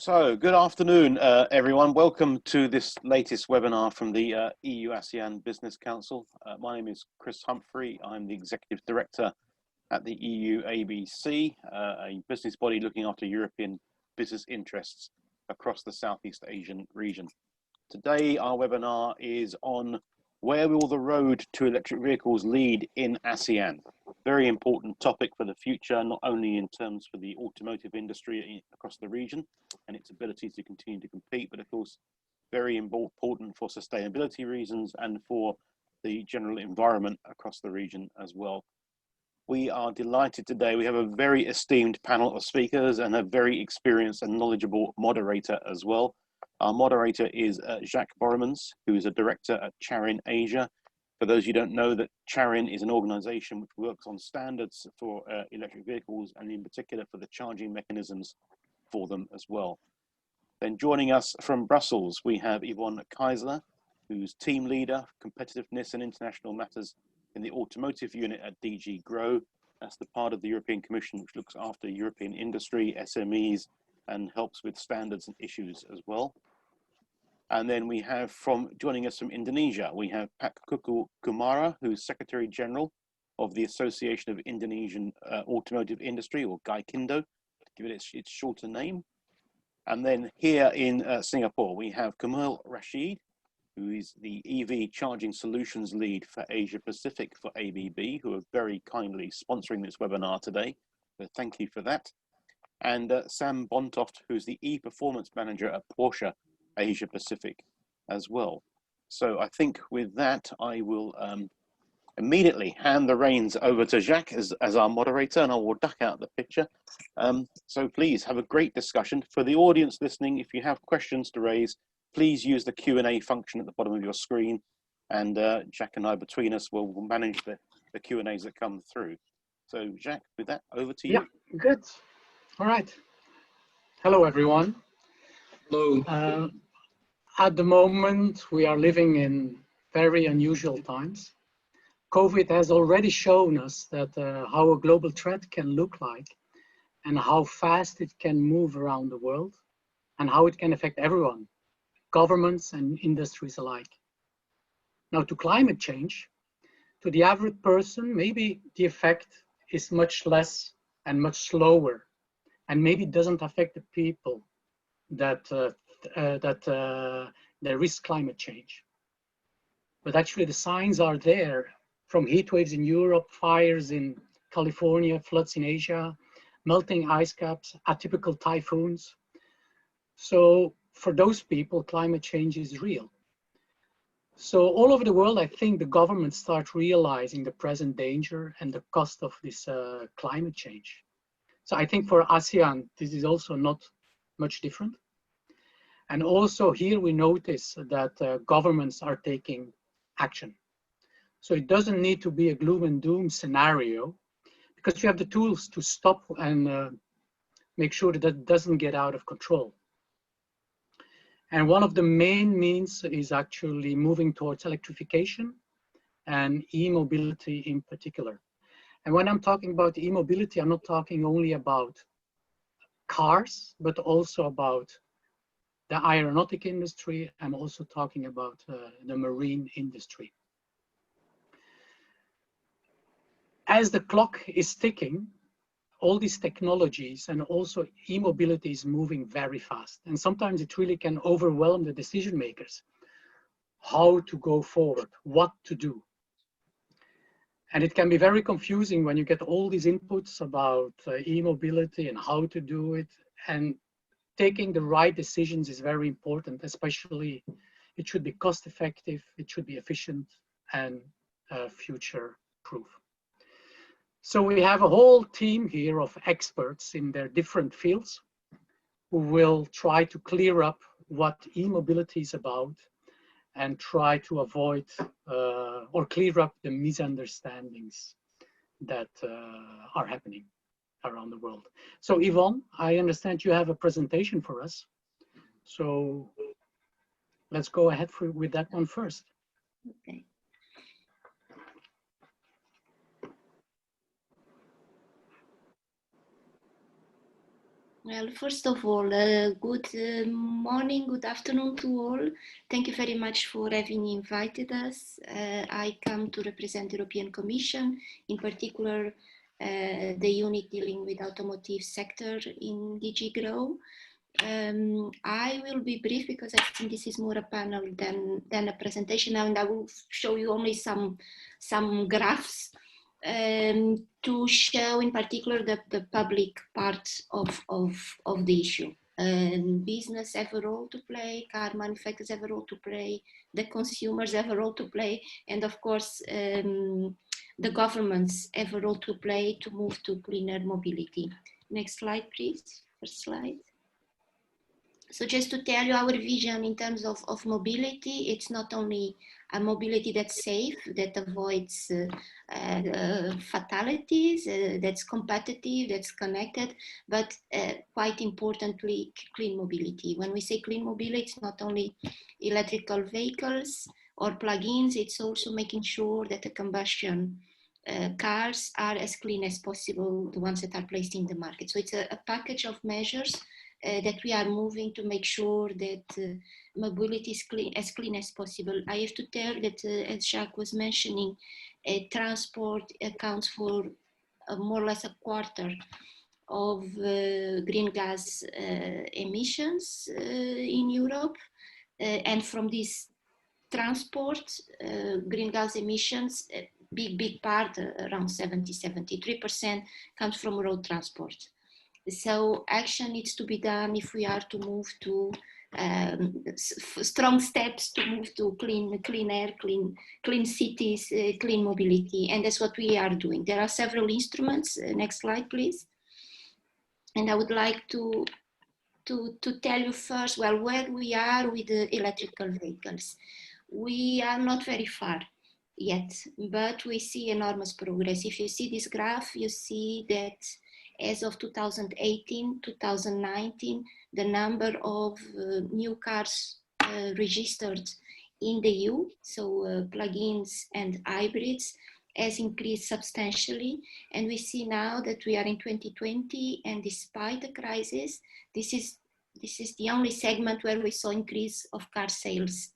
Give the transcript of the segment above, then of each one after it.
So, good afternoon, everyone. Welcome to this latest webinar from the EU-ASEAN Business Council. My name is Chris Humphrey. I'm the Executive Director at the EU-ABC, a business body looking after European business interests across the Southeast Asian region. Today, our webinar is on where will the road to electric vehicles lead in ASEAN? Very important topic for the future, not only in terms for the automotive industry across the region and its ability to continue to compete, but of course, very important for sustainability reasons and for the general environment across the region as well. We are delighted today. We have a very esteemed panel of speakers and a very experienced and knowledgeable moderator as well. Our moderator is Jacques Borremans, who is a director at Charin Asia. For those who don't know, that Charin is an organization which works on standards for electric vehicles and in particular for the charging mechanisms for them as well. Then joining us from Brussels, we have Yvonne Keisler, who's team leader, competitiveness and international matters in the automotive unit at DG Grow. That's the part of the European Commission which looks after European industry, SMEs, and helps with standards and issues as well. And then we have joining us from Indonesia, we have Pak Kuku Kumara, who's Secretary General of the Association of Indonesian Automotive Industry, or GAIKINDO, to give it its shorter name. And then here in Singapore, we have Kamal Rashid, who is the EV Charging Solutions Lead for Asia Pacific for ABB, who are very kindly sponsoring this webinar today. So thank you for that. And Sam Bontoft, who's the e-performance manager at Porsche Asia Pacific as well. So I think with that, I will immediately hand the reins over to Jacques as our moderator, and I will duck out the picture. So please have a great discussion. For the audience listening, if you have questions to raise, please use the Q&A function at the bottom of your screen, and Jacques and I between us will manage the Q&As that come through. So Jacques, with that, over to you. Yeah, good. All right. Hello, everyone. Hello. At the moment, we are living in very unusual times. COVID has already shown us that how a global threat can look like and how fast it can move around the world and how it can affect everyone, governments and industries alike. Now, to climate change, to the average person, maybe the effect is much less and much slower, and maybe it doesn't affect the people that there is climate change. But actually the signs are there, from heat waves in Europe, fires in California, floods in Asia, melting ice caps, atypical typhoons. So for those people, climate change is real. So all over the world, I think the governments start realizing the present danger and the cost of this climate change. So I think for ASEAN, this is also not much different. And also here we notice that governments are taking action. So it doesn't need to be a gloom and doom scenario, because you have the tools to stop and make sure that it doesn't get out of control. And one of the main means is actually moving towards electrification and e-mobility in particular. And when I'm talking about e-mobility, I'm not talking only about cars, but also about the aeronautic industry. I'm also talking about the marine industry. As the clock is ticking, all these technologies and also e-mobility is moving very fast. And sometimes it really can overwhelm the decision makers, how to go forward, what to do. And it can be very confusing when you get all these inputs about e-mobility and how to do it. And taking the right decisions is very important, especially it should be cost effective, it should be efficient and future proof. So we have a whole team here of experts in their different fields who will try to clear up what e-mobility is about and try to avoid or clear up the misunderstandings that are happening around the world. So Yvonne, I understand you have a presentation for us. So let's go ahead with that one first. Okay. Well, first of all, good morning, good afternoon to all. Thank you very much for having invited us. I come to represent the European Commission, in particular the unit dealing with automotive sector in DG Grow. I will be brief because I think this is more a panel than a presentation, and I will show you only some graphs to show in particular the public part of the issue. Business have a role to play, car manufacturers have a role to play, the consumers have a role to play, and of course the governments have a role to play to move to cleaner mobility. Next slide, please. First slide. So just to tell you our vision in terms of mobility, it's not only a mobility that's safe, that avoids fatalities, that's competitive, that's connected, but quite importantly, clean mobility. When we say clean mobility, it's not only electrical vehicles or plug-ins, it's also making sure that the combustion cars are as clean as possible, the ones that are placed in the market. So it's a package of measures that we are moving to make sure that mobility is as clean as possible. I have to tell that, as Jacques was mentioning, transport accounts for more or less a quarter of green gas emissions in Europe. And from this transport, green gas emissions, big part, around 73% comes from road transport. So action needs to be done if we are to move to strong steps to move to clean air, clean cities, clean mobility, and that's what we are doing. There are several instruments. Next slide, please. And I would like to tell you first, well, where we are with the electrical vehicles. We are not very far yet, but we see enormous progress. If you see this graph, you see that as of 2018, 2019, the number of new cars registered in the EU, so plug-ins and hybrids, has increased substantially. And we see now that we are in 2020, and despite the crisis, this is the only segment where we saw increase of car sales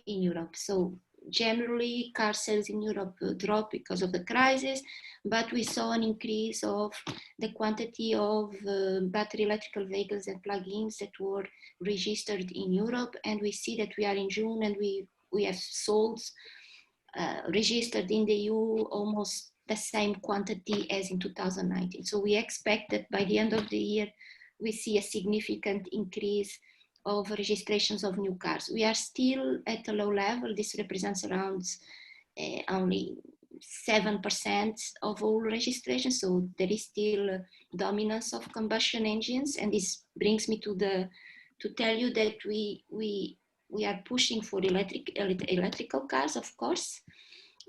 in Europe. So generally, car sales in Europe dropped because of the crisis, but we saw an increase of the quantity of battery electrical vehicles and plug-ins that were registered in Europe. And we see that we are in June, and we have sold, registered in the EU, almost the same quantity as in 2019. So we expect that by the end of the year, we see a significant increase of registrations of new cars. We are still at a low level. This represents around only 7% of all registrations. So there is still dominance of combustion engines. And this brings me to tell you that we are pushing for electrical cars, of course.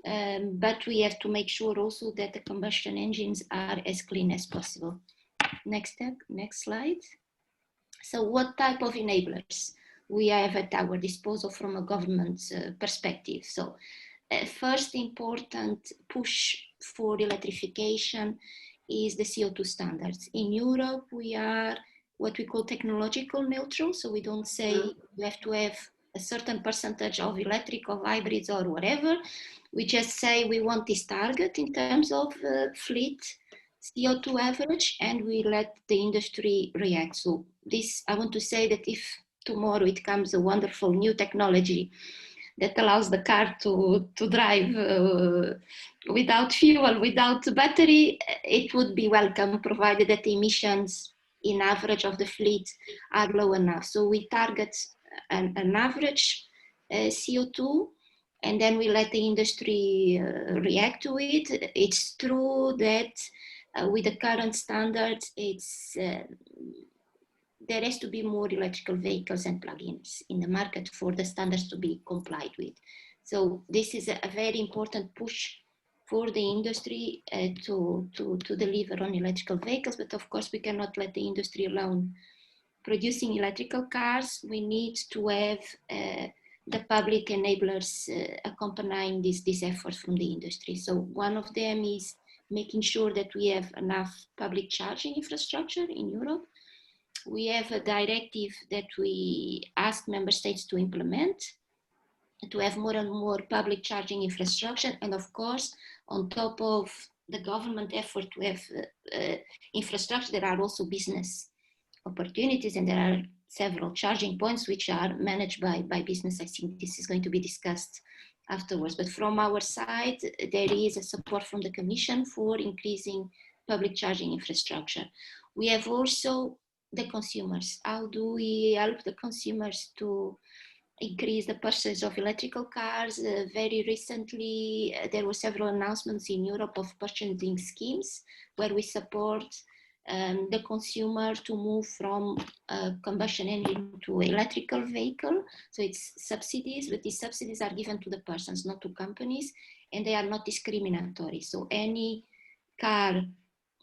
But we have to make sure also that the combustion engines are as clean as possible. Next step, next slide. So what type of enablers we have at our disposal from a government perspective? So first important push for electrification is the CO2 standards. In Europe, we are what we call technological neutral. So we don't say you have to have a certain percentage of electric or hybrids or whatever. We just say we want this target in terms of fleet CO2 average, and we let the industry react. So this, I want to say that if tomorrow it comes a wonderful new technology that allows the car to drive without fuel, without battery, it would be welcome, provided that the emissions in average of the fleet are low enough. So we target an average CO2, and then we let the industry react to it. It's true that with the current standards, there has to be more electrical vehicles and plug-ins in the market for the standards to be complied with. So this is a very important push for the industry to deliver on electrical vehicles. But of course, we cannot let the industry alone producing electrical cars. We need to have the public enablers accompanying this effort from the industry. So one of them is making sure that we have enough public charging infrastructure in Europe. We have a directive that we ask member states to implement, to have more and more public charging infrastructure. And of course, on top of the government effort to have infrastructure, there are also business opportunities, and there are several charging points which are managed by business. I think this is going to be discussed afterwards. But from our side, there is a support from the Commission for increasing public charging infrastructure. We have also the consumers. How do we help the consumers to increase the purchase of electrical cars? Very recently, there were several announcements in Europe of purchasing schemes where we support the consumer to move from combustion engine to electrical vehicle. So it's subsidies, but these subsidies are given to the persons, not to companies, and they are not discriminatory. So any car,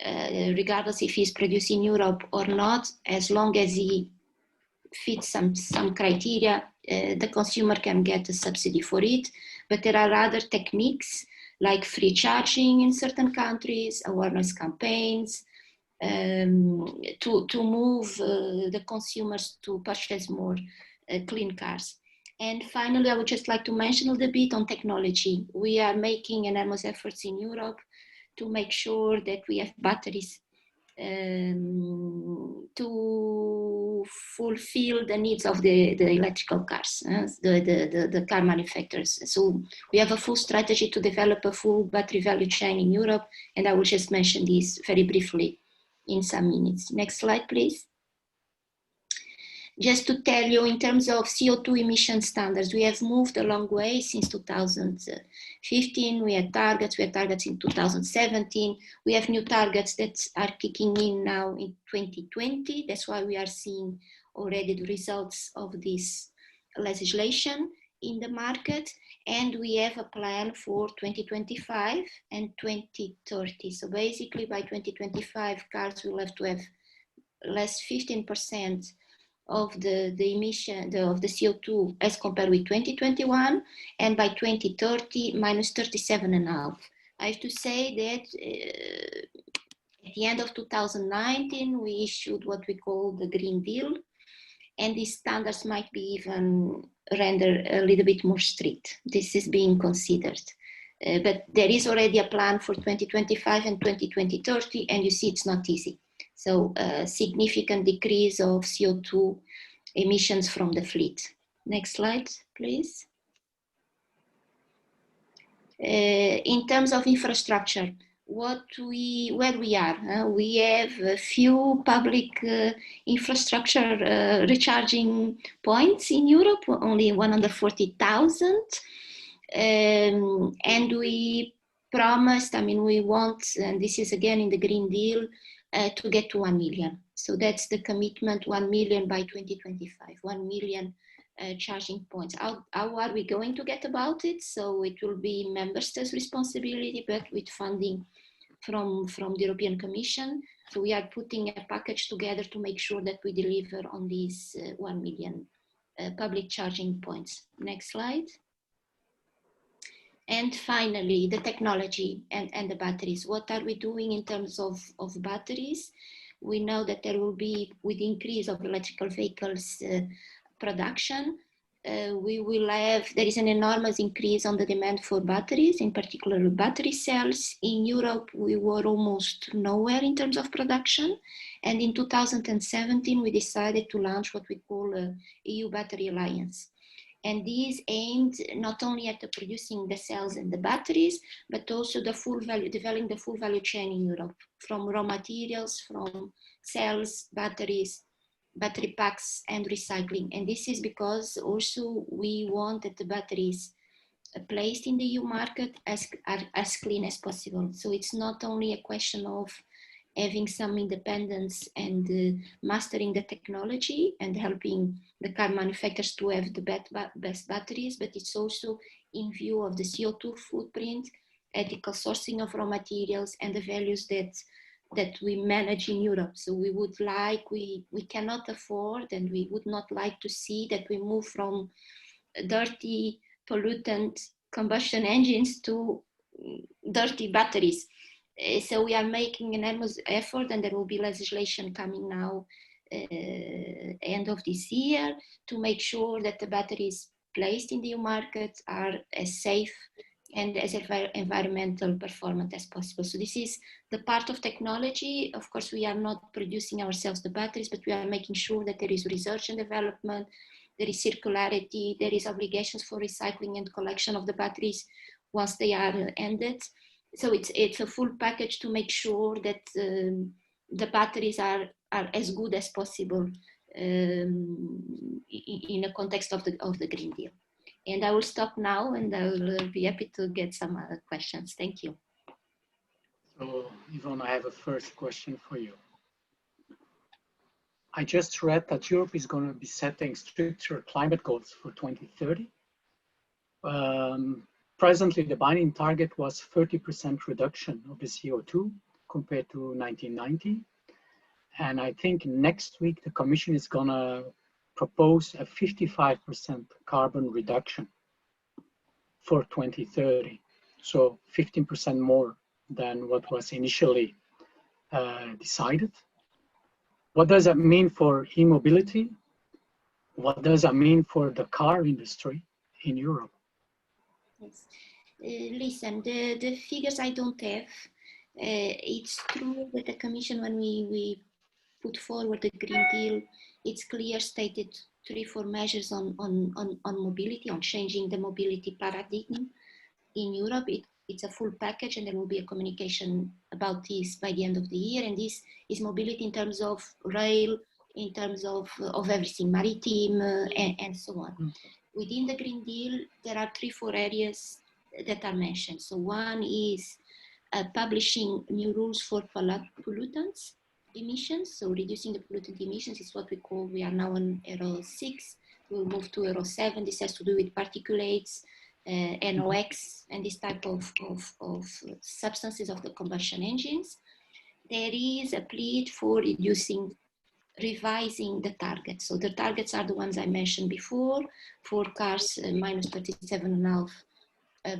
regardless if he's produced in Europe or not, as long as he fits some criteria, the consumer can get a subsidy for it. But there are other techniques like free charging in certain countries, awareness campaigns, to move the consumers to purchase more clean cars. And finally, I would just like to mention a little bit on technology. We are making enormous efforts in Europe to make sure that we have batteries to fulfill the needs of the electrical cars, the car manufacturers. So we have a full strategy to develop a full battery value chain in Europe, and I will just mention this very briefly in some minutes. Next slide, please. Just to tell you, in terms of CO2 emission standards, we have moved a long way since 2015. We had targets in 2017. We have new targets that are kicking in now in 2020. That's why we are seeing already the results of this legislation in the market. And we have a plan for 2025 and 2030. So basically by 2025, cars will have to have less 15% of the emission of the CO2 as compared with 2021, and by 2030 minus 37.5. I have to say that at the end of 2019 we issued what we call the Green Deal, and these standards might be even rendered a little bit more strict. This is being considered. But there is already a plan for 2025 and 2030, and you see it's not easy. So a significant decrease of CO2 emissions from the fleet. Next slide, please. In terms of infrastructure, where we are, we have a few public infrastructure recharging points in Europe, only 140,000. And we promised, we want, and this is again in the Green Deal, to get to 1 million. So that's the commitment, 1 million by 2025, 1 million charging points. How are we going to get about it? So it will be member states' responsibility, but with funding from the European Commission. So we are putting a package together to make sure that we deliver on these 1 million public charging points. Next slide. And finally, the technology and the batteries. What are we doing in terms of batteries? We know that there will be, with the increase of electrical vehicles production, there is an enormous increase on the demand for batteries, in particular battery cells. In Europe, we were almost nowhere in terms of production. And in 2017, we decided to launch what we call a EU Battery Alliance. And these aimed not only at producing the cells and the batteries, but also developing the full value chain in Europe, from raw materials, from cells, batteries, battery packs, and recycling. And this is because also we want that the batteries placed in the EU market are as clean as possible. So it's not only a question of having some independence and mastering the technology and helping the car manufacturers to have the best batteries, but it's also in view of the CO2 footprint, ethical sourcing of raw materials, and the values that we manage in Europe. So we cannot afford, and we would not like to see that we move from dirty, pollutant combustion engines to dirty batteries. So we are making an enormous effort, and there will be legislation coming now end of this year to make sure that the batteries placed in the EU market are as safe and as environmental performant as possible. So this is the part of technology. Of course, we are not producing ourselves the batteries, but we are making sure that there is research and development, there is circularity, there is obligations for recycling and collection of the batteries once they are ended. So it's a full package to make sure that the batteries are as good as possible in the context of the Green Deal. And I will stop now, and I will be happy to get some other questions. Thank you. So, Yvonne, I have a first question for you. I just read that Europe is going to be setting stricter climate goals for 2030. Presently, the binding target was 30% reduction of the CO2 compared to 1990. And I think next week, the Commission is going to propose a 55% carbon reduction for 2030. So 15% more than what was initially decided. What does that mean for e-mobility? What does that mean for the car industry in Europe? Yes. Listen, the figures I don't have. It's true that the Commission, when we put forward the Green Deal, it's clear stated 3-4 measures on mobility, on changing the mobility paradigm in Europe. It's a full package, and there will be a communication about this by the end of the year. And this is mobility in terms of rail, in terms of everything, maritime, and so on. Within the Green Deal, there are 3-4 areas that are mentioned. So one is publishing new rules for pollutants emissions. So reducing the pollutant emissions is what we are now on Euro 6. We'll move to Euro 7. This has to do with particulates, NOx, and this type of substances of the combustion engines. There is a plea for revising the targets. So the targets are the ones I mentioned before, for cars minus 37.5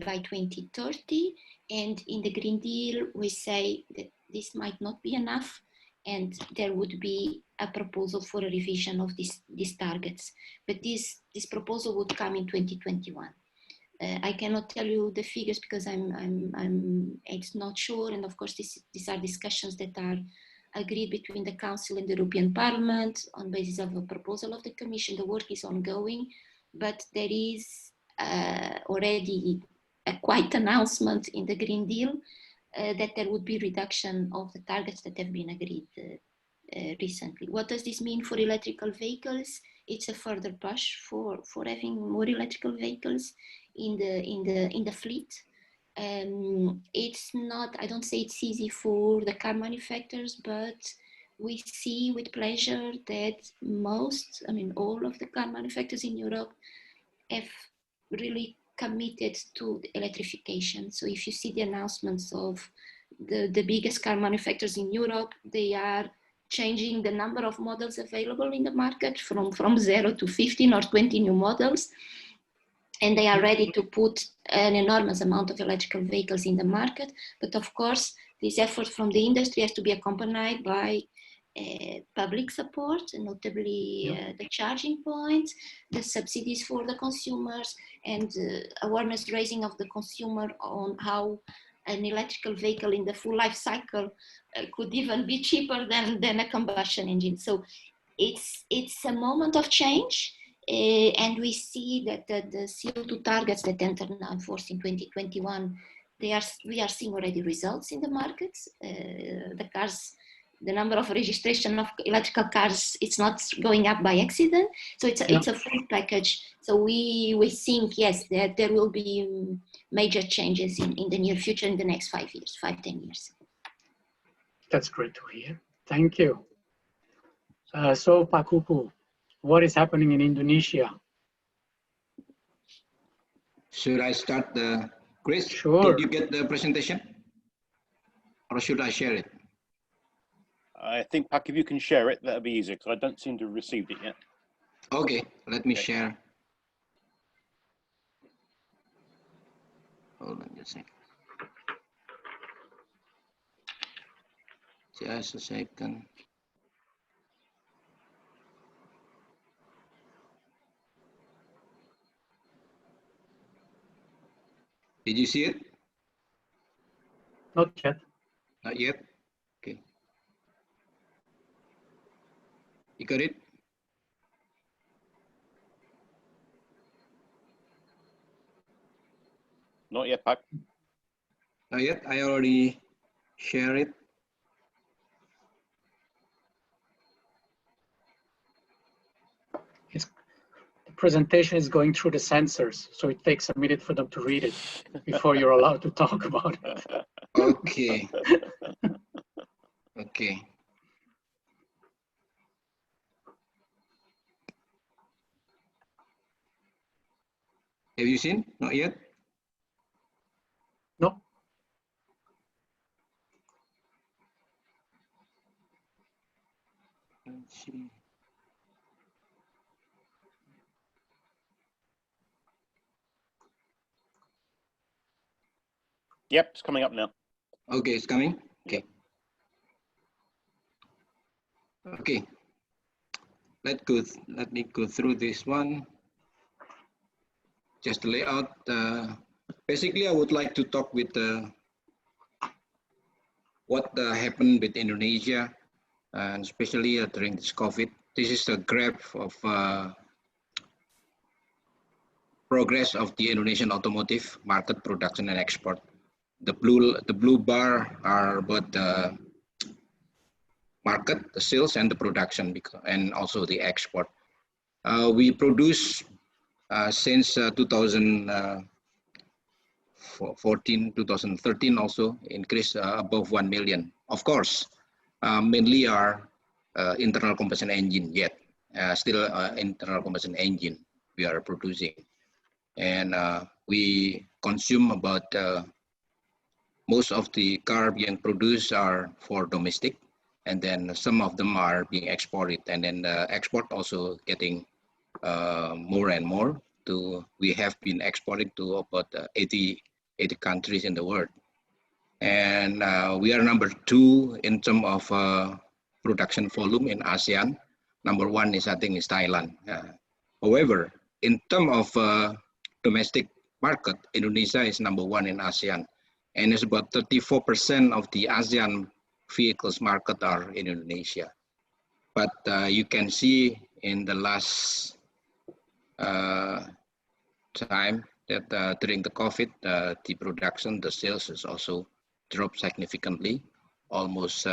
by 2030. And in the Green Deal, we say that this might not be enough, and there would be a proposal for a revision of these targets. But this proposal would come in 2021. I cannot tell you the figures because it's not sure. And of course, these are discussions that are agreed between the Council and the European Parliament on basis of a proposal of the Commission. The work is ongoing, but there is already a quite announcement in the Green Deal that there would be reduction of the targets that have been agreed recently. What does this mean for electrical vehicles? It's a further push for having more electrical vehicles in the fleet. It's not, I don't say it's easy for the car manufacturers, but we see with pleasure that all of the car manufacturers in Europe have really committed to electrification. So if you see the announcements of the biggest car manufacturers in Europe, they are changing the number of models available in the market from 0 to 15 or 20 new models. And they are ready to put an enormous amount of electrical vehicles in the market. But of course, this effort from the industry has to be accompanied by public support, notably the charging points, the subsidies for the consumers, and awareness raising of the consumer on how an electrical vehicle in the full life cycle could even be cheaper than a combustion engine. So it's a moment of change. And we see that the CO2 targets that enter now in force in 2021, we are seeing already results in the markets. The number of registration of electrical cars, it's not going up by accident. So it's a full package. So we think, yes, that there will be major changes in the near future, in the next 5 years, 10 years. That's great to hear. Thank you. So Pak Kuku, what is happening in Indonesia? Should I start Chris? Sure. Did you get the presentation? Or should I share it? I think, Pak, if you can share it, that'll be easier, because I don't seem to have received it yet. Okay, let me share. Hold on just a second. Just a second. Did you see it? Not yet. Not yet? Okay. You got it? Not yet, Pak. Not yet. I already shared it. The presentation is going through the censors, so it takes a minute for them to read it before you're allowed to talk about it. Okay. Okay. Have you seen? Not yet? No. Let's see. Yep, it's coming up now. Okay, it's coming. Okay. Okay. Let me go through this one. Just the layout. Basically, I would like to talk with what happened with Indonesia, and especially during this COVID. This is a graph of progress of the Indonesian automotive market production and export. The blue bar are about the market, the sales, and the production, and also the export. We produce since 2014, 2013 also increased above 1 million. Of course, mainly are internal combustion engine yet, still internal combustion engine we are producing. And we consume about most of the car being produced are for domestic, and then some of them are being exported, and then the export also getting more and more. We have been exporting to about 80 countries in the world, and we are number 2 in terms of production volume in ASEAN. Number 1 is, I think, is Thailand. However, in terms of domestic market, Indonesia is number 1 in ASEAN, and it's about 34% of the ASEAN vehicles market are in Indonesia. But you can see in the last time that during the COVID, the production, the sales is also dropped significantly, almost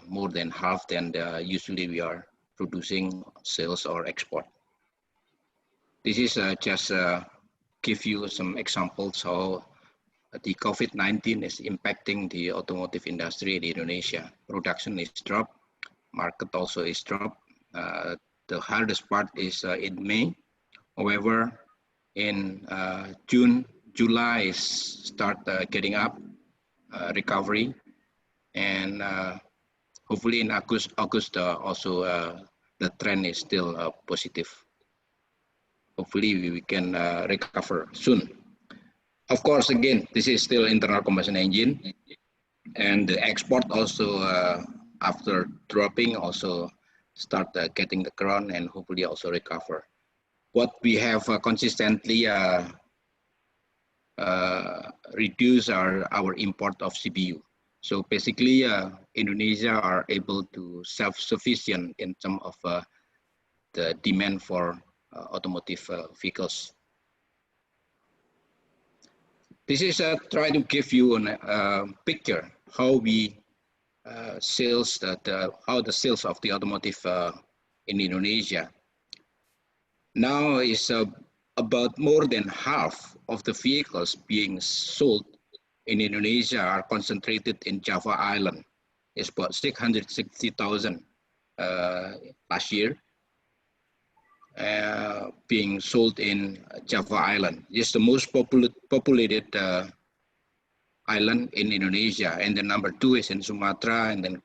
more than half than usually we are producing sales or export. This is just give you some examples how the COVID-19 is impacting the automotive industry in Indonesia. Production is dropped, market also is dropped. The hardest part is in May. However, in June, July is start getting up, recovery, and hopefully in August also the trend is still positive. Hopefully we can recover soon. Of course, again, this is still internal combustion engine, and the export also after dropping also start getting the ground and hopefully also recover. What we have consistently reduced our import of CBU. So basically, Indonesia are able to self-sufficient in terms of the demand for automotive vehicles. This is try to give you a picture how we how the sales of the automotive in Indonesia. Now is about more than half of the vehicles being sold in Indonesia are concentrated in Java Island. It's about 660,000 last year. Being sold in Java Island. It's the most populated island in Indonesia, and the number 2 is in Sumatra, and then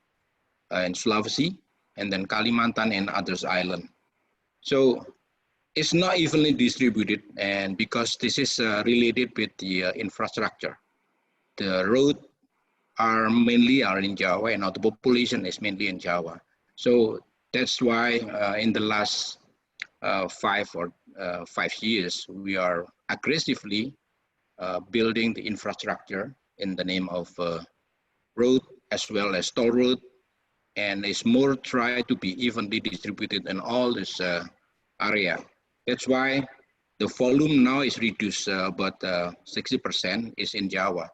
in Sulawesi, and then Kalimantan and others island. So it's not evenly distributed, and because this is related with the infrastructure, the road are mainly in Java, and the population is mainly in Java. So that's why in the last 5 years, we are aggressively building the infrastructure in the name of road as well as toll road, and it's more try to be evenly distributed in all this area. That's why the volume now is reduced about 60% is in Java.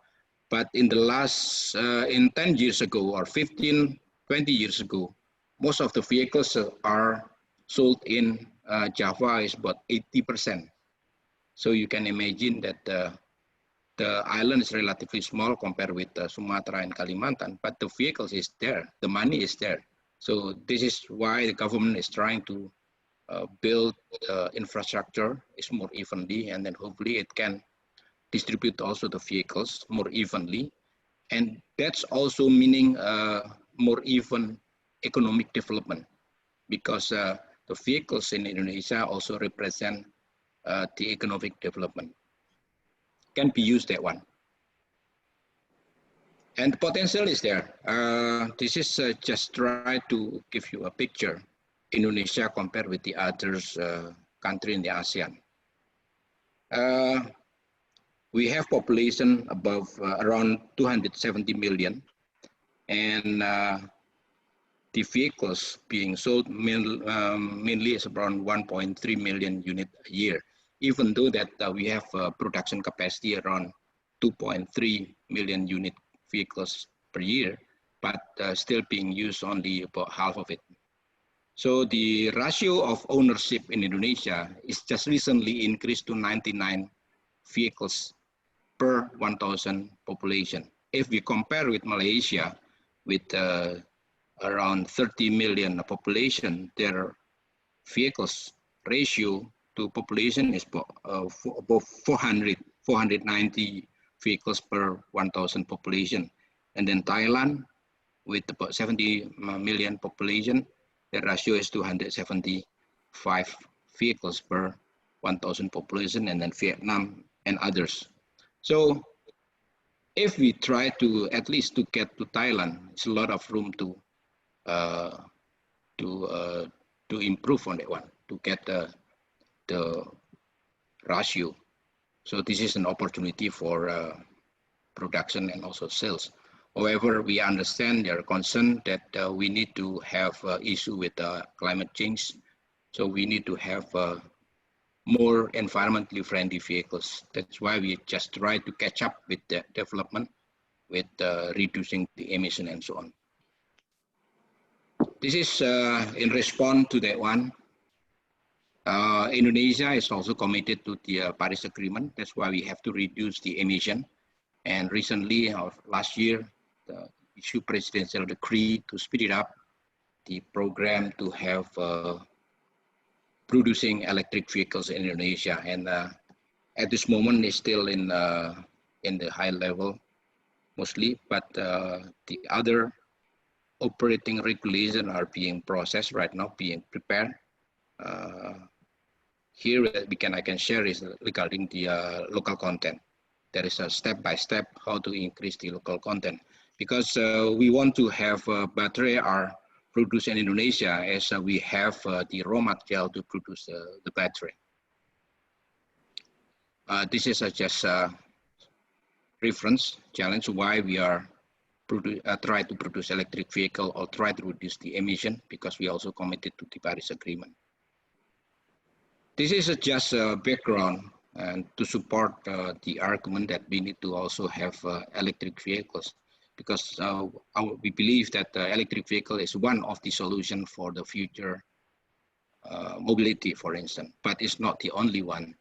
But in the last, in 10 years ago or 15, 20 years ago, most of the vehicles are sold in Java is about 80%. So you can imagine that the island is relatively small compared with Sumatra and Kalimantan, but the vehicles is there, the money is there. So this is why the government is trying to build infrastructure is more evenly, and then hopefully it can distribute also the vehicles more evenly. And that's also meaning more even economic development, because the vehicles in Indonesia also represent the economic development. Can be used that one. And the potential is there. This is just try to give you a picture. Indonesia compared with the others country in the ASEAN. We have population above around 270 million, and the vehicles being sold mainly is around 1.3 million units a year, even though that we have production capacity around 2.3 million unit vehicles per year, but still being used only about half of it. So the ratio of ownership in Indonesia is just recently increased to 99 vehicles per 1,000 population. If we compare with Malaysia, with around 30 million population, their vehicles ratio to population is above 490 vehicles per 1,000 population. And then Thailand, with about 70 million population, the ratio is 275 vehicles per 1,000 population, and then Vietnam and others. So if we try to at least to get to Thailand, it's a lot of room to improve on that one, to get the ratio. So this is an opportunity for production and also sales. However, we understand their concern that we need to have issue with climate change. So we need to have more environmentally friendly vehicles. That's why we just try to catch up with the development, with reducing the emission and so on. This is in response to that one. Indonesia is also committed to the Paris Agreement. That's why we have to reduce the emission. And recently, last year, the issue presidential decree to speed it up the program to have producing electric vehicles in Indonesia. And at this moment, it's still in the high level mostly, but the other operating regulations are being processed right now, being prepared. Here I can share is regarding the local content. There is a step-by-step how to increase the local content, because we want to have battery are produced in Indonesia as we have the raw material to produce the battery. This is just a reference challenge why we are try to produce electric vehicle or try to reduce the emission, because we also committed to the Paris Agreement. This is just a background and to support the argument that we need to also have electric vehicles, because we believe that the electric vehicle is one of the solutions for the future mobility, for instance, but it's not the only one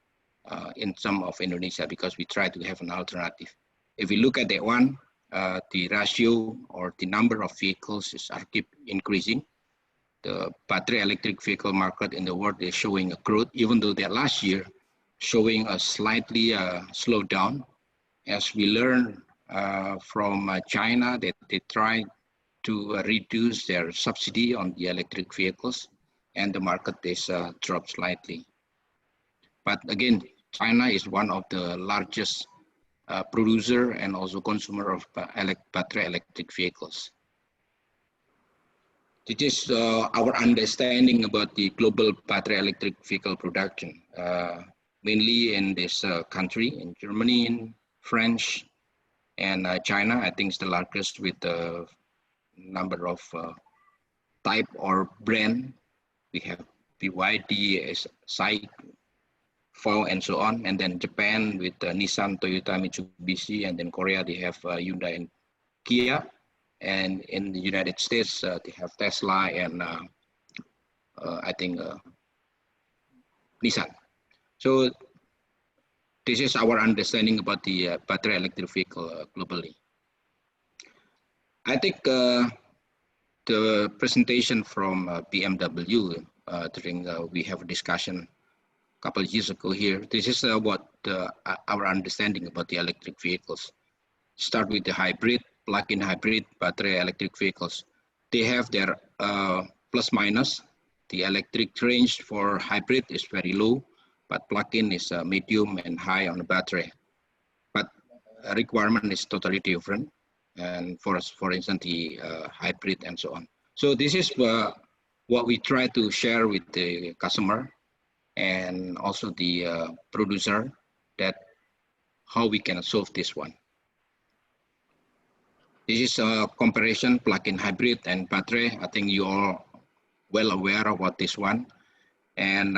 in some of Indonesia, because we try to have an alternative. If we look at that one, the ratio or the number of vehicles keep increasing. The battery electric vehicle market in the world is showing a growth, even though that last year showing a slightly slowdown, as we learned from China that they try to reduce their subsidy on the electric vehicles, and the market is dropped slightly. But again, China is one of the largest producer and also consumer of battery electric vehicles. This is our understanding about the global battery electric vehicle production. mainly in this country, in Germany, in French, and China. I think it's the largest with the number of type or brand. We have BYD, SAIC, FAW, and so on. And then Japan with Nissan, Toyota, Mitsubishi, and then Korea they have Hyundai and Kia. And in the United States they have Tesla and I think Nissan. So this is our understanding about the battery electric vehicle globally. I think the presentation from BMW during we have a discussion a couple of years ago here. This is what our understanding about the electric vehicles. Start with the hybrid, plug-in hybrid, battery electric vehicles. They have their plus minus. The electric range for hybrid is very low, but plug-in is medium and high on the battery. But requirement is totally different. And for instance, the hybrid and so on. So this is what we try to share with the customer and also the producer, that how we can solve this one. This is a comparison plug-in hybrid and battery. I think you are well aware about this one. And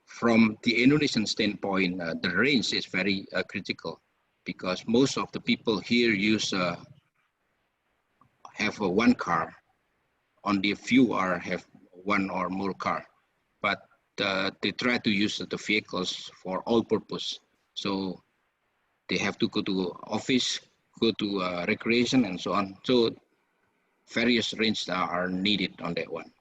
from the Indonesian standpoint, the range is very critical, because most of the people here use have one car. Only a few have one or more car, but they try to use the vehicles for all purpose. So they have to go to office, go to recreation and so on. So various ranges are needed on that one.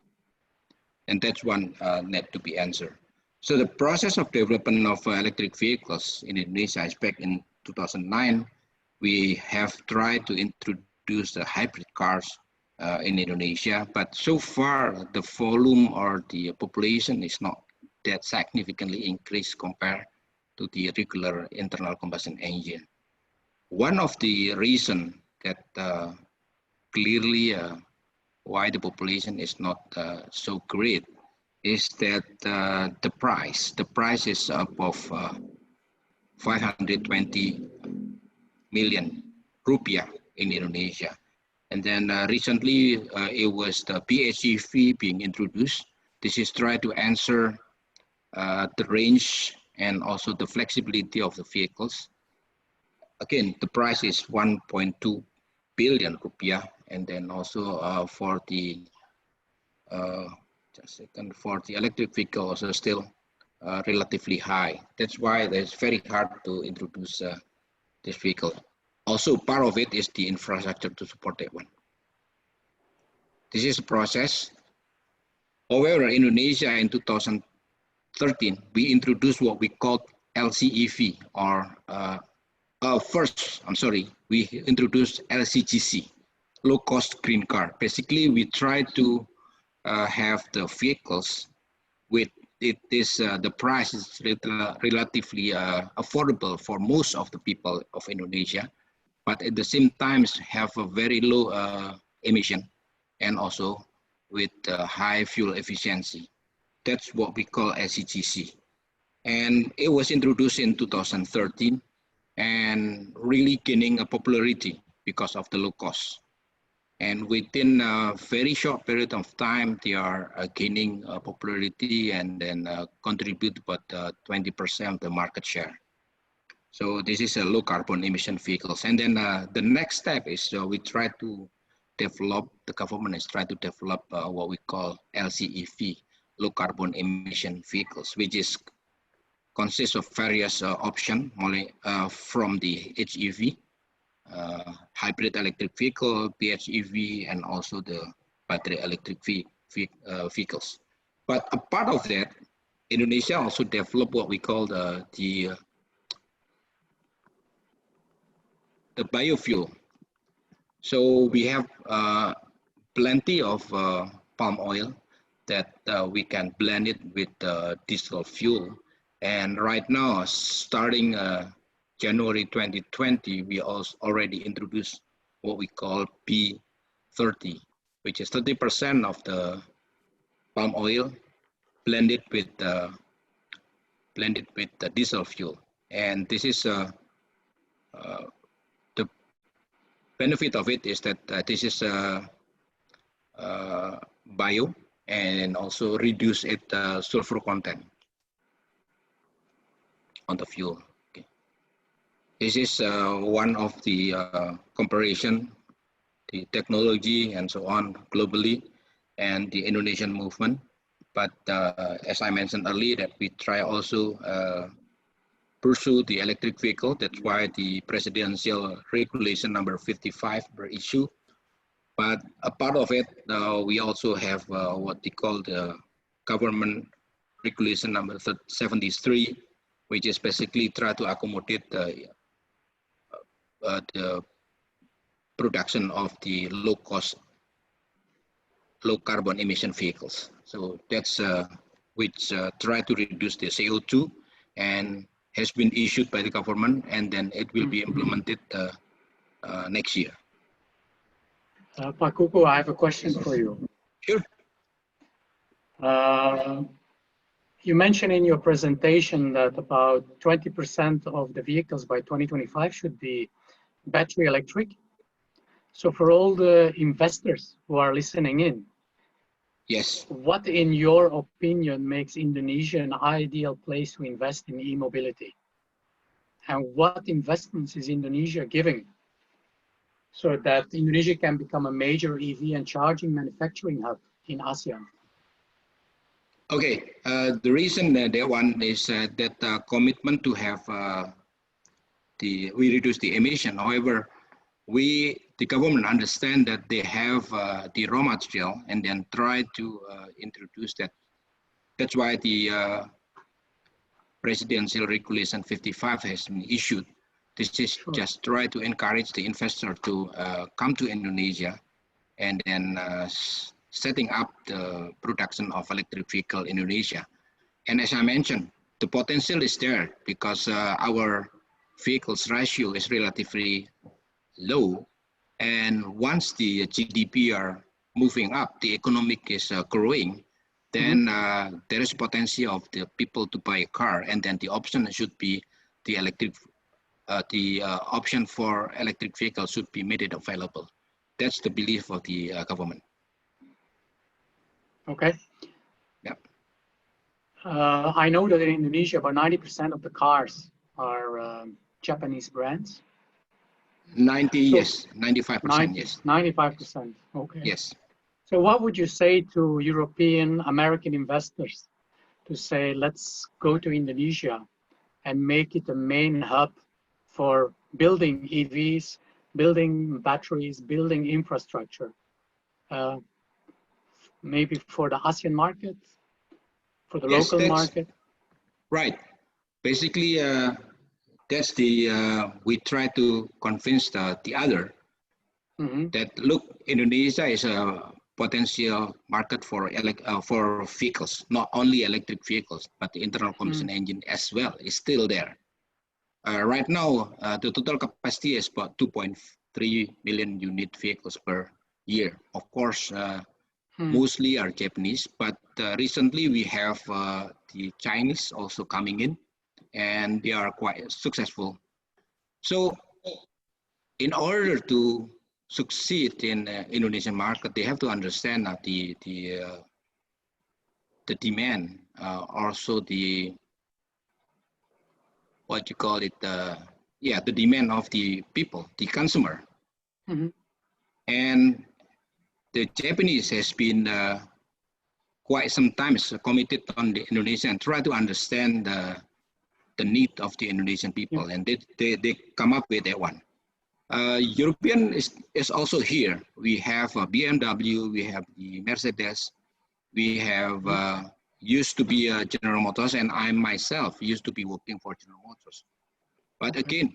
And that's one need to be answered. So the process of development of electric vehicles in Indonesia is back in 2009. We have tried to introduce the hybrid cars in Indonesia, but so far the volume or the population is not that significantly increased compared to the regular internal combustion engine. One of the reasons that clearly why the population is not so great is that the price is above 520 million rupiah in Indonesia. And then recently it was the PHEV being introduced. This is try to answer the range and also the flexibility of the vehicles. Again, the price is 1.2 billion rupiah, and then also for the for the electric vehicle also still relatively high. That's why it's very hard to introduce this vehicle. Also, part of it is the infrastructure to support that one. This is a process. However, Indonesia in 2013, we introduced what we call LCEV, or we introduced LCGC, low-cost green car. Basically, we try to have the vehicles with the price is relatively affordable for most of the people of Indonesia, but at the same time have a very low emission and also with high fuel efficiency. That's what we call SCGC. And it was introduced in 2013 and really gaining a popularity because of the low cost. And within a very short period of time, they are gaining popularity and then contribute about 20% of the market share. So this is a low carbon emission vehicles. And then the next step is we try to develop, the government is trying to develop what we call LCEV, low carbon emission vehicles, which is consists of various options from the HEV, hybrid electric vehicle, PHEV, and also the battery electric vehicles. But a part of that, Indonesia also developed what we call the biofuel. So we have plenty of palm oil that we can blend it with diesel fuel. And right now, starting January 2020, we also already introduced what we call B30, which is 30% of the palm oil blended with blended with the diesel fuel. And this is the benefit of it is that this is bio and also reduce its sulfur content on the fuel. Okay. This is one of the comparison, the technology and so on globally, and the Indonesian movement. But as I mentioned earlier, that we try also pursue the electric vehicle. That's why the presidential regulation number 55 were issued. But a part of it, we also have what they call the government regulation number 73, which is basically try to accommodate the production of the low carbon emission vehicles. So that's which try to reduce the CO2 and has been issued by the government, and then it will be implemented next year. Pak Kuku, I have a question for you. Sure. You mentioned in your presentation that about 20% of the vehicles by 2025 should be battery electric. So for all the investors who are listening in, yes, what in your opinion makes Indonesia an ideal place to invest in e-mobility? And what investments is Indonesia giving so that Indonesia can become a major EV and charging manufacturing hub in ASEAN? Okay, the reason that one is that commitment to have we reduce the emission. However, the government understand that they have the raw material and then try to introduce that. That's why the presidential regulation 55 has been issued. This is just try to encourage the investor to come to Indonesia and then setting up the production of electric vehicle in Indonesia. And as I mentioned, the potential is there because our vehicles ratio is relatively low. And once the GDP are moving up, the economic is growing, then there is potential of the people to buy a car, and then the option should be the electric. The option for electric vehicles should be made it available. That's the belief of the government. Okay. Yeah. I know that in Indonesia, about 90% of the cars are Japanese brands. 90, yes. 95%, yes. 95%, okay. Yes. So what would you say to European, American investors to say, let's go to Indonesia and make it a main hub for building EVs, building batteries, building infrastructure, maybe for the ASEAN market, for the local market? Right. Basically, that's the, we try to convince the other that, look, Indonesia is a potential market for vehicles, not only electric vehicles, but the internal combustion engine as well is still there. Right now, the total capacity is about 2.3 million unit vehicles per year. Of course, mostly are Japanese, but recently we have the Chinese also coming in, and they are quite successful. So in order to succeed in the Indonesian market, they have to understand that the demand, also the, what you call it, the demand of the people, the consumer. And the Japanese has been quite sometimes committed on the Indonesian and try to understand the need of the Indonesian people, and they come up with that one. European is also here. We have BMW, we have the Mercedes, we have used to be General Motors, and I myself used to be working for General Motors. But again,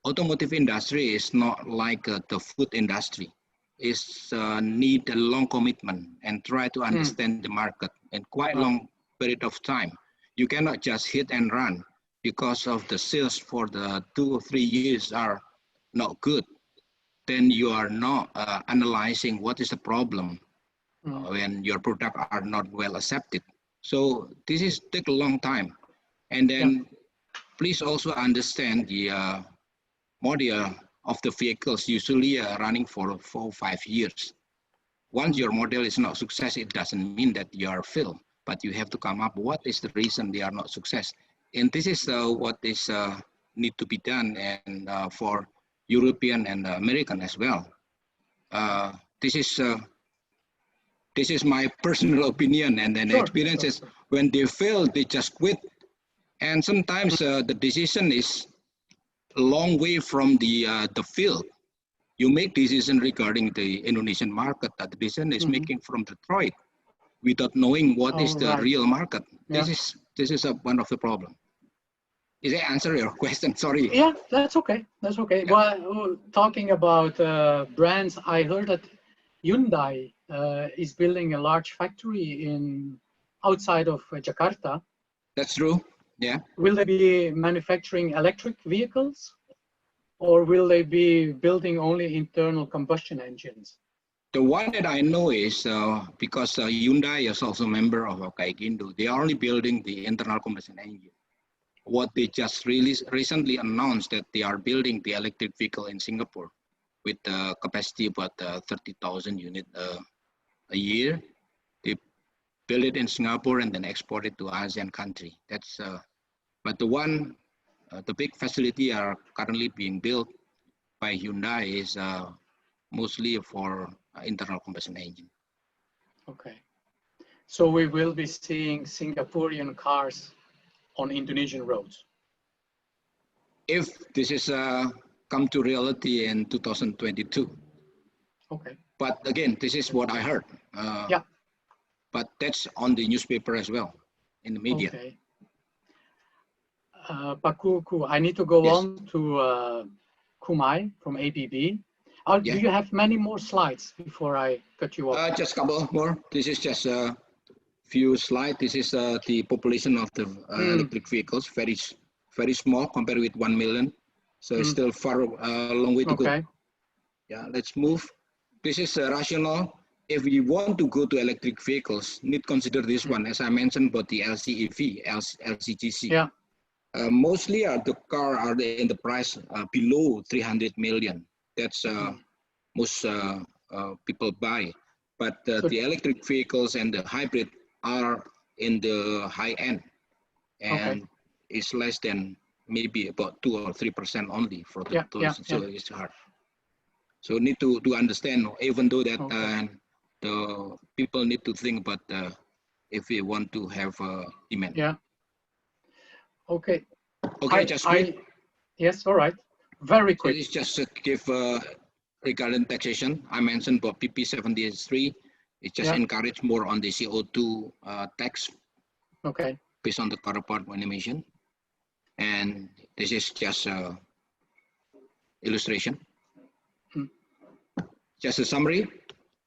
automotive industry is not like the food industry. It's need a long commitment and try to understand the market in quite long period of time. You cannot just hit and run because of the sales for the 2 or 3 years are not good. Then you are not analyzing what is the problem when your product are not well accepted. So this is take a long time. And then please also understand the model of the vehicles usually running for 4 or 5 years. Once your model is not success, it doesn't mean that you are failed, but you have to come up what is the reason they are not success. And this is what is need to be done, and for European and American as well. This is my personal opinion, and then experiences. When they fail, they just quit. And sometimes the decision is a long way from the field. You make decision regarding the Indonesian market. That decision is making from Detroit without knowing what is the real market. This is one of the problem. Did I answer your question? Sorry. Yeah, that's okay. That's okay. Yeah. Well, talking about brands, I heard that Hyundai is building a large factory outside of Jakarta. That's true. Yeah. Will they be manufacturing electric vehicles, or will they be building only internal combustion engines? The one that I know is because Hyundai is also a member of Gaikindo, they are only building the internal combustion engine. What they just recently announced that they are building the electric vehicle in Singapore with capacity about 30,000 units a year. They build it in Singapore and then export it to ASEAN country. That's but the big facility are currently being built by Hyundai is mostly for internal combustion engine. Okay, so we will be seeing Singaporean cars on Indonesian roads. If this is come to reality in 2022. Okay. But again, this is what I heard. Yeah. But that's on the newspaper as well, in the media. Okay. Pak Kuku, I need to go on to Kumai from ABB. Do you have many more slides before I cut you off? Just a couple more. This is just a few slides. This is the population of the electric vehicles, very small compared with 1 million. So it's still far a long way to go. Yeah, let's move. This is rational. If we want to go to electric vehicles, need consider this one, as I mentioned about the LCEV, LCGC. Yeah. Mostly the car are in the price below 300 million. That's most people buy. But the electric vehicles and the hybrid are in the high end, and it's less than maybe about 2 or 3% only for the so it's hard. So need to understand, even though that the people need to think about if we want to have demand. Yeah. Okay. Okay, just quick. Yes, all right. Very quick. So it's just to give regarding taxation. I mentioned about PP73. It just encourage more on the CO2 tax. Okay. Based on the carbon emission. And this is just illustration. Just a summary.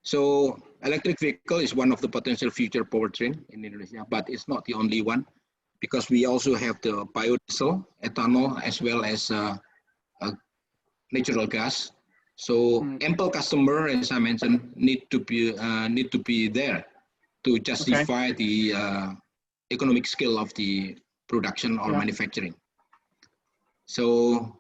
So electric vehicle is one of the potential future powertrain in Indonesia, but it's not the only one, because we also have the biodiesel, ethanol, as well as natural gas. So ample customer, as I mentioned, need to be there to justify the economic scale of the production or manufacturing. So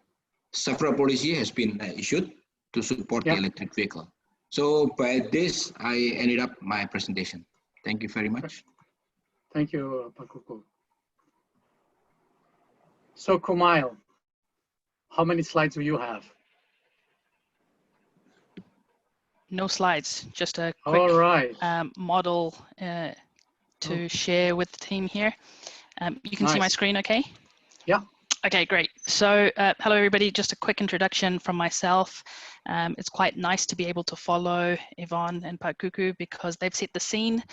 several policy has been issued to support the electric vehicle. So by this, I ended up my presentation. Thank you very much. Thank you, Pak Kuku. So Kumail, how many slides do you have? No slides, just a quick model to share with the team here. You can see my screen okay? Yeah. Okay, great. So hello everybody, just a quick introduction from myself. It's quite nice to be able to follow Yvonne and Pak Kuku because they've set the scene.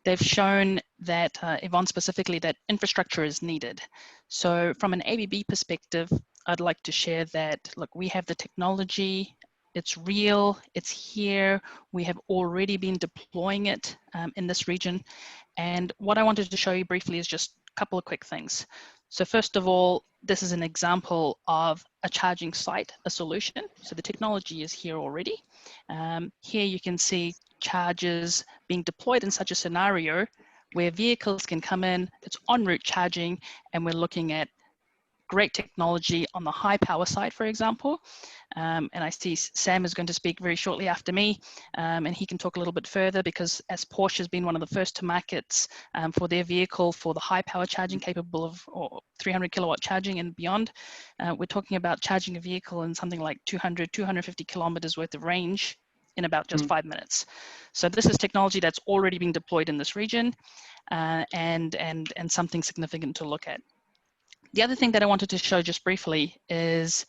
They've shown that, Yvonne specifically, that infrastructure is needed. So from an ABB perspective, I'd like to share that, look, we have the technology, it's real, it's here, we have already been deploying it in this region. And what I wanted to show you briefly is just a couple of quick things. So first of all, this is an example of a charging site, a solution. So the technology is here already. Here you can see chargers being deployed in such a scenario where vehicles can come in, it's en route charging, and we're looking at great technology on the high power side, for example. And I see Sam is going to speak very shortly after me, and he can talk a little bit further, because as Porsche has been one of the first to markets for their vehicle for the high power charging capable of 300 kilowatt charging and beyond, we're talking about charging a vehicle in something like 250 kilometers worth of range in about just 5 minutes. So this is technology that's already being deployed in this region, and something significant to look at. The other thing that I wanted to show just briefly is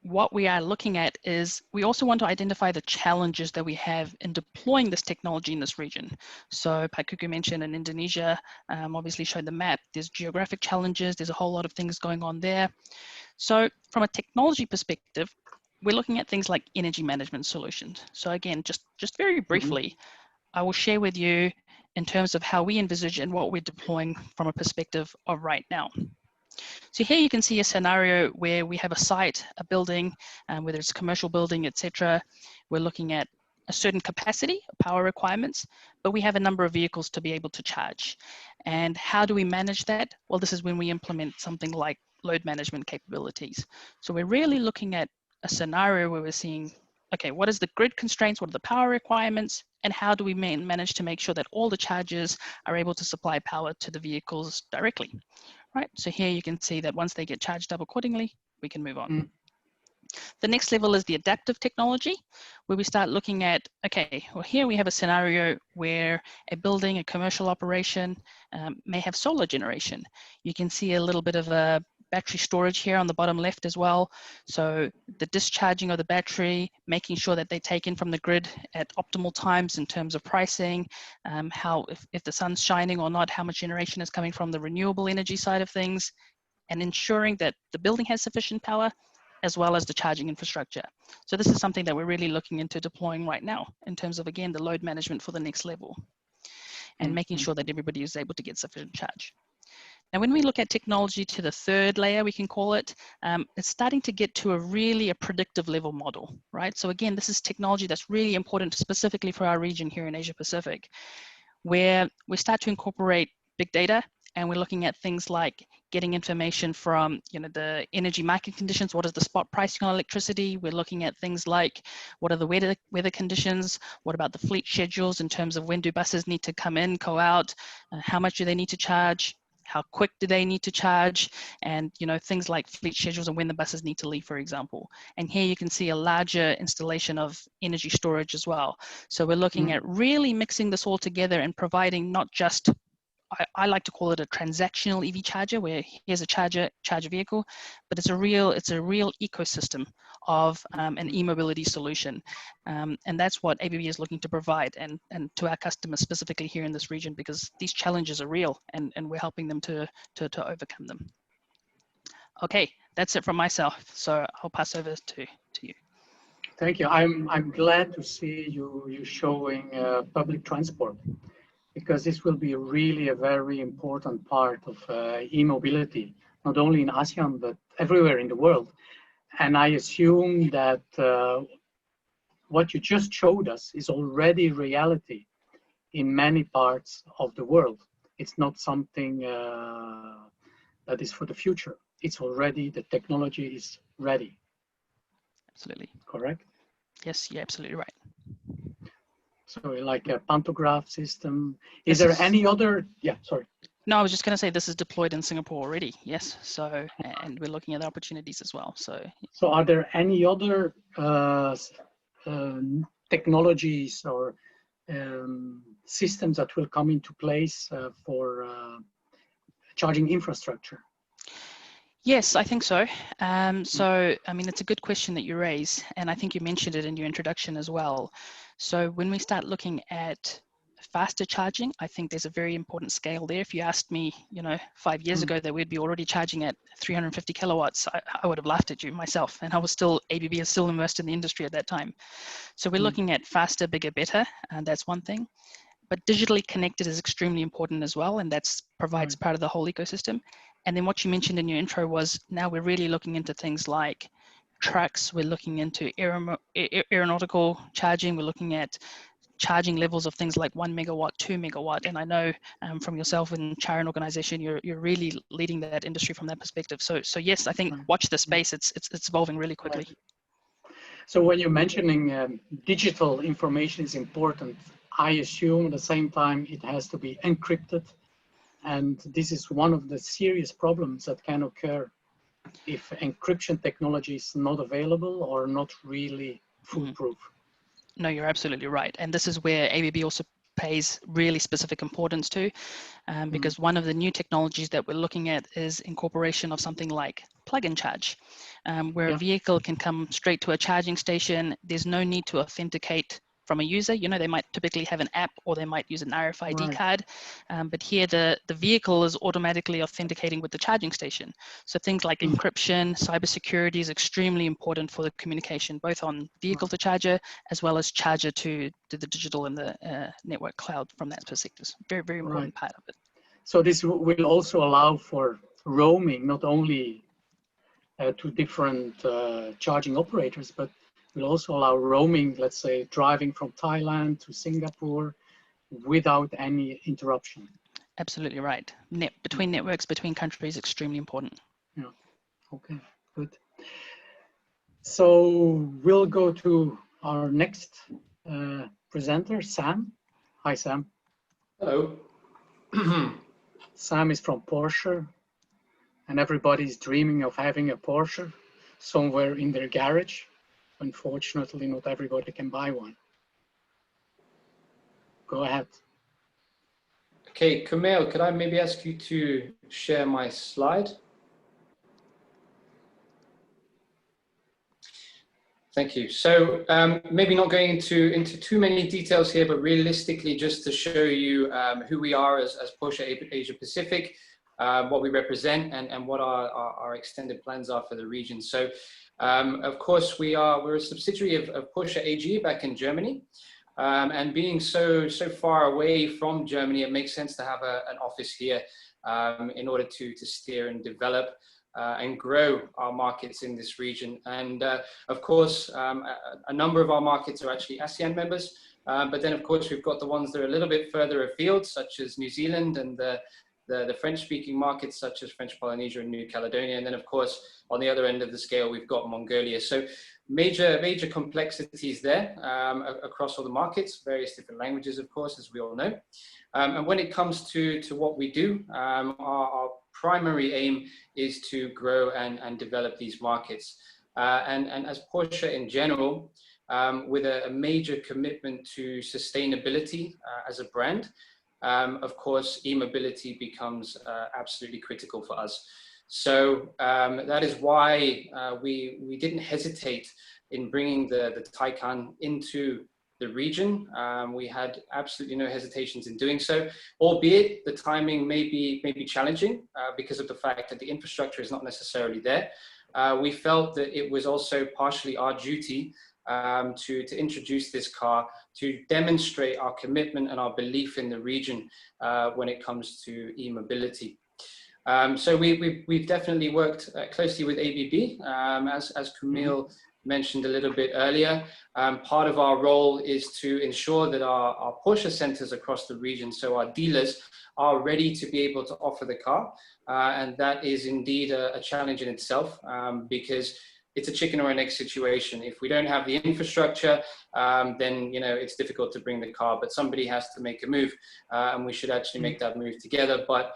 what we are looking at is we also want to identify the challenges that we have in deploying this technology in this region. So Pak Kuku mentioned in Indonesia, obviously showed the map. There's geographic challenges. There's a whole lot of things going on there. So from a technology perspective, we're looking at things like energy management solutions. So again, just very briefly, I will share with you in terms of how we envisage and what we're deploying from a perspective of right now. So here you can see a scenario where we have a site, a building, whether it's a commercial building, etc. We're looking at a certain capacity, power requirements, but we have a number of vehicles to be able to charge. And how do we manage that? Well, this is when we implement something like load management capabilities. So we're really looking at a scenario where we're seeing, okay, what is the grid constraints, what are the power requirements, and how do we manage to make sure that all the chargers are able to supply power to the vehicles directly, right? So here you can see that once they get charged up accordingly, we can move on. The next level is the adaptive technology, where we start looking at, okay, well here we have a scenario where a building, a commercial operation may have solar generation. You can see a little bit of a battery storage here on the bottom left as well. So the discharging of the battery, making sure that they take in from the grid at optimal times in terms of pricing, how if the sun's shining or not, how much generation is coming from the renewable energy side of things, and ensuring that the building has sufficient power as well as the charging infrastructure. So this is something that we're really looking into deploying right now in terms of, again, the load management for the next level and making sure that everybody is able to get sufficient charge. Now, when we look at technology to the third layer, we can call it, it's starting to get to a predictive level model, right? So again, this is technology that's really important specifically for our region here in Asia Pacific, where we start to incorporate big data, and we're looking at things like getting information from, the energy market conditions. What is the spot pricing on electricity? We're looking at things like what are the weather conditions? What about the fleet schedules in terms of when do buses need to come in, go out? How much do they need to charge? How quick do they need to charge? And things like fleet schedules and when the buses need to leave, for example. And here you can see a larger installation of energy storage as well. So we're looking at really mixing this all together and providing not just, I like to call it a transactional EV charger, where here's a charge a vehicle, but it's a real ecosystem of an e-mobility solution. And that's what ABB is looking to provide and to our customers specifically here in this region, because these challenges are real and we're helping them to overcome them. Okay, that's it from myself. So I'll pass over to you. Thank you. I'm glad to see you showing public transport, because this will be really a very important part of e-mobility, not only in ASEAN, but everywhere in the world. And I assume that what you just showed us is already reality in many parts of the world. It's not something that is for the future. It's already, the technology is ready. Absolutely. Correct? Yes, you're absolutely right. So like a pantograph system. Is there any other? Yeah, sorry. No, I was just going to say this is deployed in Singapore already. Yes. So, and we're looking at the opportunities as well. So are there any other technologies or systems that will come into place for charging infrastructure? Yes, I think so. So, I mean, it's a good question that you raise, and I think you mentioned it in your introduction as well. So when we start looking at faster charging, I think there's a very important scale there. If you asked me, 5 years ago that we'd be already charging at 350 kilowatts, I would have laughed at you myself, and ABB is still immersed in the industry at that time. So we're looking at faster, bigger, better, and that's one thing. But digitally connected is extremely important as well, and that provides part of the whole ecosystem. And then what you mentioned in your intro was now we're really looking into things like trucks, we're looking into aeronautical charging, we're looking at charging levels of things like 1 megawatt, 2 megawatt. And I know from yourself and Charon organization, you're really leading that industry from that perspective. So yes, I think watch the space. It's evolving really quickly. So when you're mentioning digital information is important, I assume at the same time it has to be encrypted. And this is one of the serious problems that can occur if encryption technology is not available or not really foolproof. No, you're absolutely right. And this is where ABB also pays really specific importance to, because one of the new technologies that we're looking at is incorporation of something like plug and charge, where a vehicle can come straight to a charging station. There's no need to authenticate from a user. You know, they might typically have an app or they might use an RFID card, but here the vehicle is automatically authenticating with the charging station. So things like encryption, cybersecurity is extremely important for the communication, both on vehicle to charger as well as charger to the digital and the network cloud from that perspective. Very, very important part of it. So this will also allow for roaming, not only to different charging operators, but will also allow roaming, let's say, driving from Thailand to Singapore without any interruption. Absolutely right. Between networks, between countries, extremely important. Yeah, okay, good. So we'll go to our next presenter, Sam. Hi, Sam. Hello. Sam is from Porsche, and everybody's dreaming of having a Porsche somewhere in their garage. Unfortunately, not everybody can buy one. Go ahead. Okay, Kumail, could I maybe ask you to share my slide? Thank you. So maybe not going into too many details here, but realistically just to show you who we are as Porsche Asia Pacific, what we represent and what our extended plans are for the region. So of course, we're a subsidiary of Porsche AG back in Germany. And being so far away from Germany, it makes sense to have an office here in order to steer and develop and grow our markets in this region. And of course, a number of our markets are actually ASEAN members, but then of course we've got the ones that are a little bit further afield, such as New Zealand and the French-speaking markets, such as French Polynesia and New Caledonia. And then of course, on the other end of the scale, we've got Mongolia. So major complexities there across all the markets, various different languages, of course, as we all know. And when it comes to what we do, our primary aim is to grow and develop these markets. And as Porsche in general, with a major commitment to sustainability as a brand, of course, e-mobility becomes absolutely critical for us. So that is why we didn't hesitate in bringing the Taycan into the region. We had absolutely no hesitations in doing so, albeit the timing may be challenging because of the fact that the infrastructure is not necessarily there. We felt that it was also partially our duty to introduce this car, to demonstrate our commitment and our belief in the region when it comes to e-mobility. So we've definitely worked closely with ABB, as Kumail mentioned a little bit earlier. Part of our role is to ensure that our Porsche centers across the region, so our dealers, are ready to be able to offer the car. And that is indeed a challenge in itself, because it's a chicken or an egg situation. If we don't have the infrastructure, then it's difficult to bring the car, but somebody has to make a move, and we should actually make that move together. But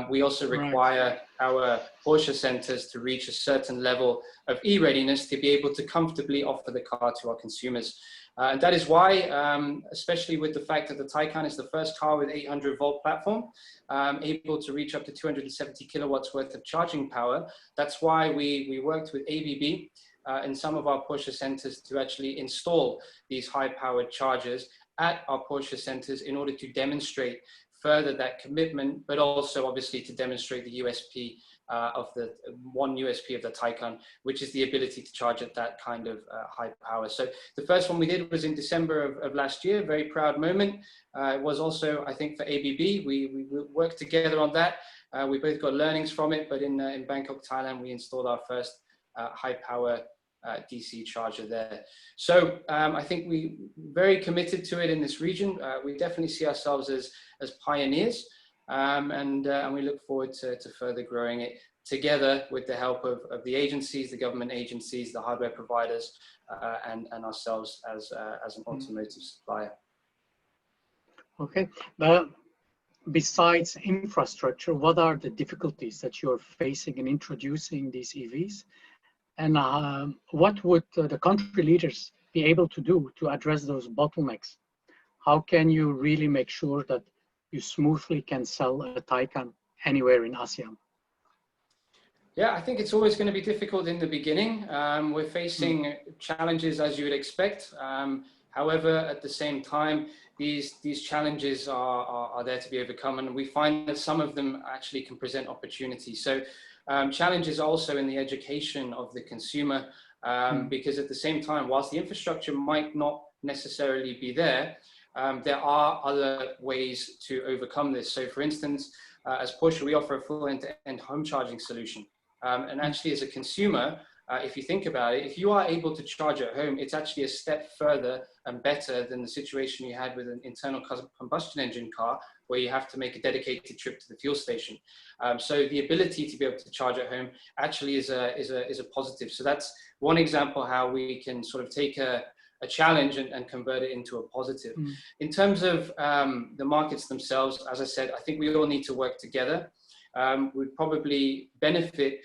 we also require our Porsche centers to reach a certain level of e-readiness to be able to comfortably offer the car to our consumers. And that is why, especially with the fact that the Taycan is the first car with 800-volt platform, able to reach up to 270 kilowatts worth of charging power. That's why we worked with ABB in some of our Porsche centers to actually install these high-powered chargers at our Porsche centers in order to demonstrate further that commitment, but also obviously to demonstrate the USP of the one USP of the Taycan, which is the ability to charge at that kind of high power. So the first one we did was in December of last year, very proud moment. It was also, I think, for ABB, we worked together on that. We both got learnings from it, but in Bangkok, Thailand, we installed our first high power DC charger there. So I think we're very committed to it in this region. We definitely see ourselves as pioneers, and we look forward to further growing it together with the help of the agencies, the government agencies, the hardware providers, and ourselves as an automotive supplier. Okay, but besides infrastructure, what are the difficulties that you're facing in introducing these EVs? And what would the country leaders be able to do to address those bottlenecks? How can you really make sure that you smoothly can sell a Taycan anywhere in ASEAN? Yeah, I think it's always going to be difficult in the beginning. We're facing challenges as you would expect. However, at the same time, these challenges are there to be overcome, and we find that some of them actually can present opportunities. So challenges also in the education of the consumer, because at the same time, whilst the infrastructure might not necessarily be there, there are other ways to overcome this. So for instance, as Porsche, we offer a full end-to-end home charging solution. And actually as a consumer, if you think about it, if you are able to charge at home, it's actually a step further and better than the situation you had with an internal combustion engine car, where you have to make a dedicated trip to the fuel station. So the ability to be able to charge at home actually is a positive. So that's one example how we can sort of take a challenge and convert it into a positive. In terms of the markets themselves, as I said, I think we all need to work together. We'd probably benefit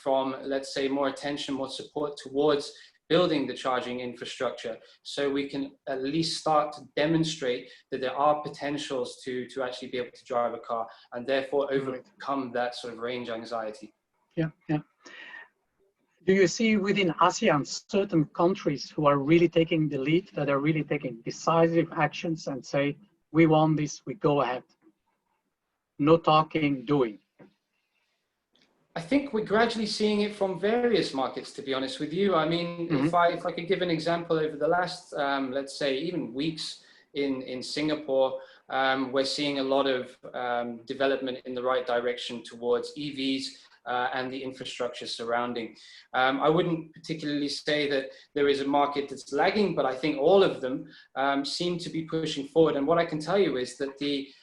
from, let's say, more attention, more support towards building the charging infrastructure, so we can at least start to demonstrate that there are potentials to actually be able to drive a car, and therefore overcome that sort of range anxiety. Yeah, yeah. Do you see within ASEAN certain countries who are really taking the lead, that are really taking decisive actions and say, we want this, we go ahead? No talking, doing. I think we're gradually seeing it from various markets, to be honest with you. I mean, if I could give an example, over the last, let's say, even weeks in Singapore, we're seeing a lot of development in the right direction towards EVs and the infrastructure surrounding. I wouldn't particularly say that there is a market that's lagging, but I think all of them seem to be pushing forward. And what I can tell you is that the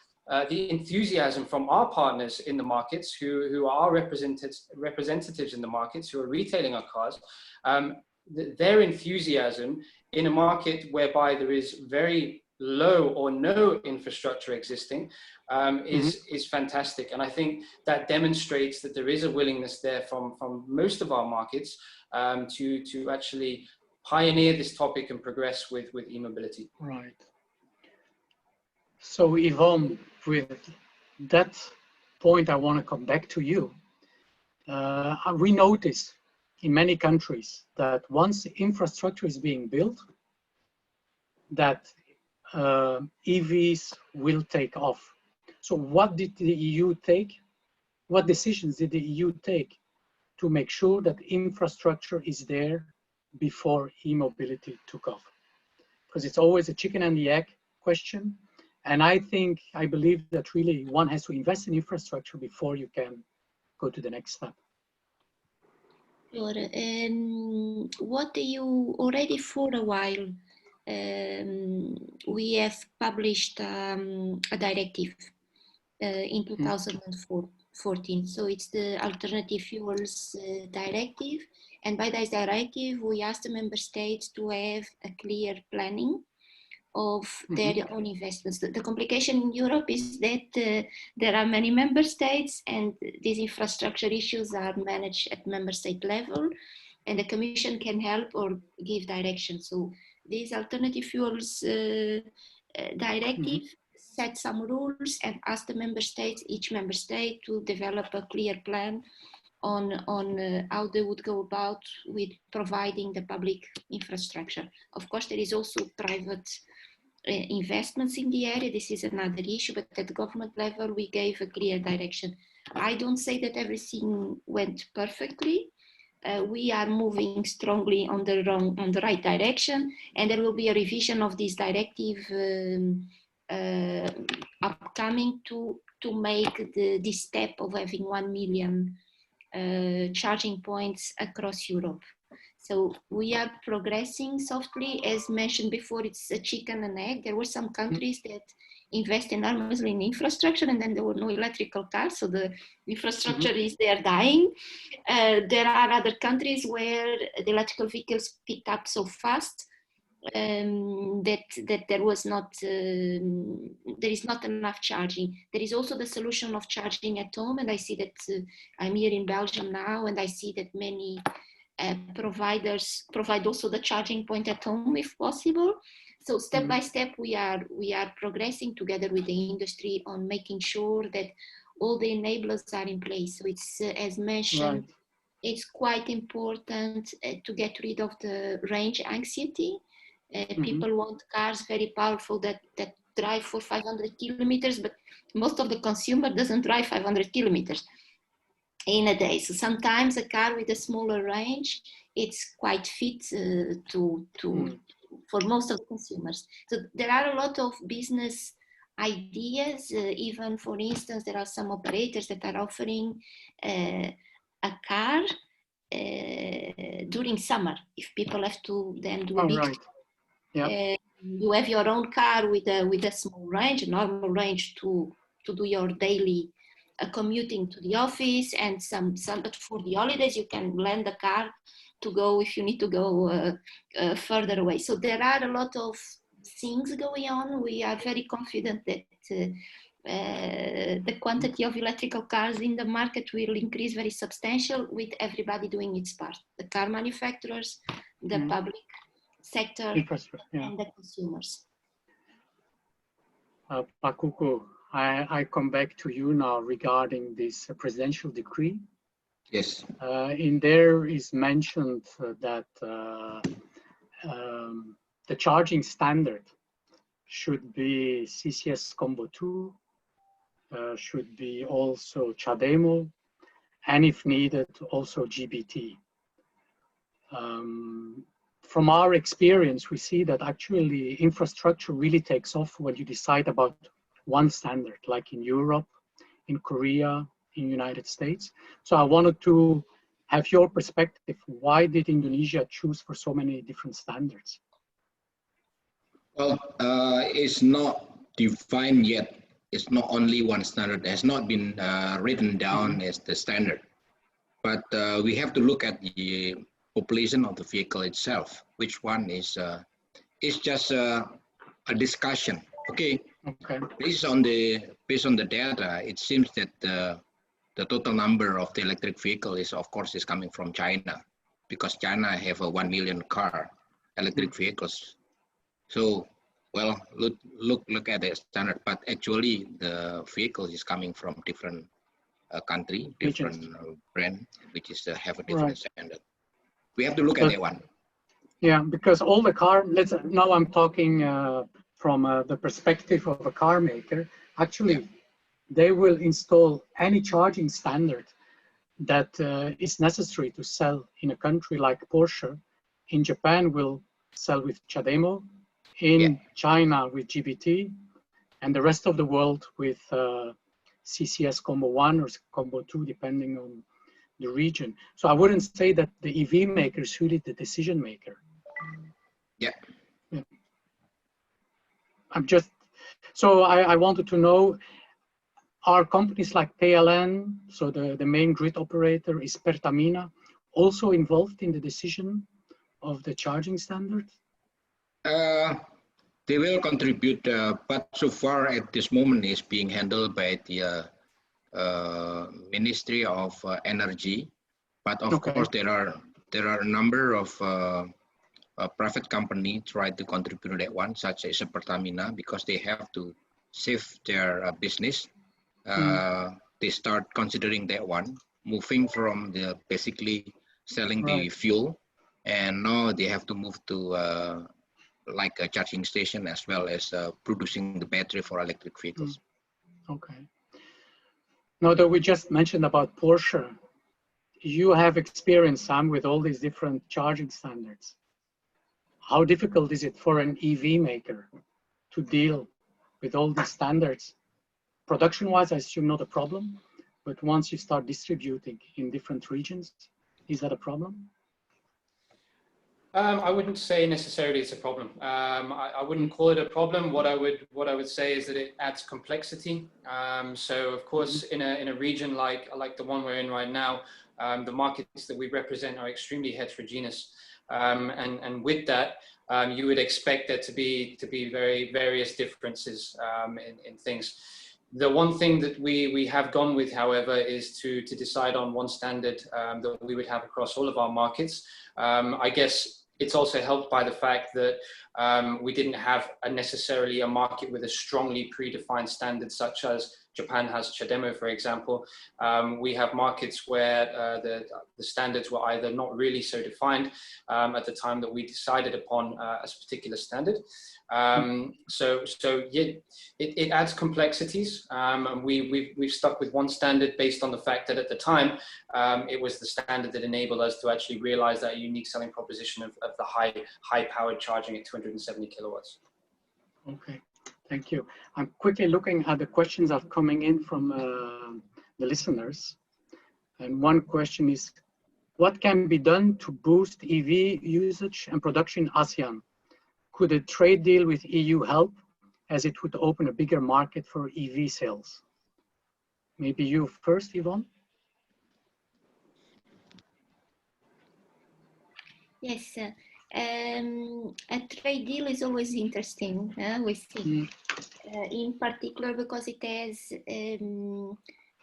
enthusiasm from our partners in the markets, who are representatives in the markets, who are retailing our cars, their enthusiasm in a market whereby there is very low or no infrastructure existing is fantastic. And I think that demonstrates that there is a willingness there from most of our markets to actually pioneer this topic and progress with e-mobility. Right. So Yvonne, with that point, I want to come back to you. We notice in many countries that once the infrastructure is being built, that EVs will take off. So what did the EU take? What decisions did the EU take to make sure that infrastructure is there before e-mobility took off? Because it's always a chicken and the egg question. And I believe that really one has to invest in infrastructure before you can go to the next step. Sure. What you already for a while, we have published a directive in 2014. So it's the Alternative Fuels Directive. And by this directive, we asked the member states to have a clear planning of their own investments. The complication in Europe is that there are many member states, and these infrastructure issues are managed at member state level, and the Commission can help or give direction. So this Alternative Fuels Directive set some rules and asked the member states, each member state, to develop a clear plan on how they would go about with providing the public infrastructure. Of course, there is also private investments in the area. This is another issue, but at the government level, we gave a clear direction. I don't say that everything went perfectly. We are moving strongly on the right direction, and there will be a revision of this directive upcoming to make this step of having 1 million charging points across Europe. So we are progressing softly. As mentioned before, it's a chicken and egg. There were some countries that invest enormously in infrastructure, and then there were no electrical cars, so the infrastructure is there dying. There are other countries where the electrical vehicles picked up so fast that there was not, there is not enough charging. There is also the solution of charging at home, and I see that I'm here in Belgium now, and I see that many providers provide also the charging point at home if possible. So step by step, we are progressing together with the industry on making sure that all the enablers are in place. So it's, as mentioned, it's quite important to get rid of the range anxiety. People want cars very powerful that drive for 500 kilometers, but most of the consumer doesn't drive 500 kilometers in a day. So sometimes a car with a smaller range, it's quite fit for most of the consumers. So there are a lot of business ideas. Even for instance, there are some operators that are offering a car during summer if people have to then do a big you have your own car with a small range, a normal range to do your daily commuting to the office, and some but for the holidays you can lend a car to go if you need to go further away. So there are a lot of things going on. We are very confident that the quantity of electrical cars in the market will increase very substantial with everybody doing its part. The car manufacturers, the public sector, and the consumers. Pak Kuku, I come back to you now regarding this presidential decree. Yes. In there is mentioned that the charging standard should be CCS Combo 2, should be also CHAdeMO, and if needed, also GBT. From our experience, we see that actually infrastructure really takes off when you decide about one standard, like in Europe, in Korea, in United States. So I wanted to have your perspective. Why did Indonesia choose for so many different standards? Well, it's not defined yet. It's not only one standard. It has not been written down as the standard. But we have to look at the population of the vehicle itself. Which one is? It's just a discussion. Okay. Based on the data, it seems that the total number of the electric vehicle is, of course, is coming from China, because China have a 1 million car electric vehicles. So, well, look at the standard, but actually the vehicle is coming from different country, different brand, which is have a different standard. We have to look at that one. Yeah, because all the car, now I'm talking from the perspective of a car maker. Actually, they will install any charging standard that is necessary to sell in a country like Porsche. In Japan, will sell with CHAdeMO, in China with GBT, and the rest of the world with CCS Combo 1 or Combo 2, depending on the region. So I wouldn't say that the EV maker is really the decision maker. I wanted to know, are companies like PLN, so the main grid operator is Pertamina, also involved in the decision of the charging standard? They will contribute, but so far at this moment is being handled by the Ministry of Energy. But of course, there are a number of private companies try to contribute to that one, such as Pertamina, because they have to save their business. They start considering that one, moving from the basically selling the fuel, and now they have to move to like a charging station as well as producing the battery for electric vehicles. Now that we just mentioned about Porsche, you have experience, Sam, with all these different charging standards. How difficult is it for an EV maker to deal with all these standards? Production-wise, I assume not a problem, but once you start distributing in different regions, is that a problem? I wouldn't say necessarily it's a problem. I wouldn't call it a problem. What I would say is that it adds complexity. So of course, in a region like the one we're in right now, the markets that we represent are extremely heterogeneous, and with that, you would expect there to be very various differences in things. The one thing that we have gone with, however, is to decide on one standard that we would have across all of our markets. I guess it's also helped by the fact that we didn't have necessarily a market with a strongly predefined standard, such as Japan has CHAdeMO, for example. We have markets where the standards were either not really so defined at the time that we decided upon a particular standard. So yeah, it adds complexities. And we've stuck with one standard based on the fact that at the time, it was the standard that enabled us to actually realize that unique selling proposition of the high powered charging at 270 kilowatts. Okay, thank you. I'm quickly looking at the questions that are coming in from the listeners. And one question is, what can be done to boost EV usage and production in ASEAN? Could a trade deal with EU help, as it would open a bigger market for EV sales? Maybe you first, Yvonne? Yes, a trade deal is always interesting, we think, in particular because it has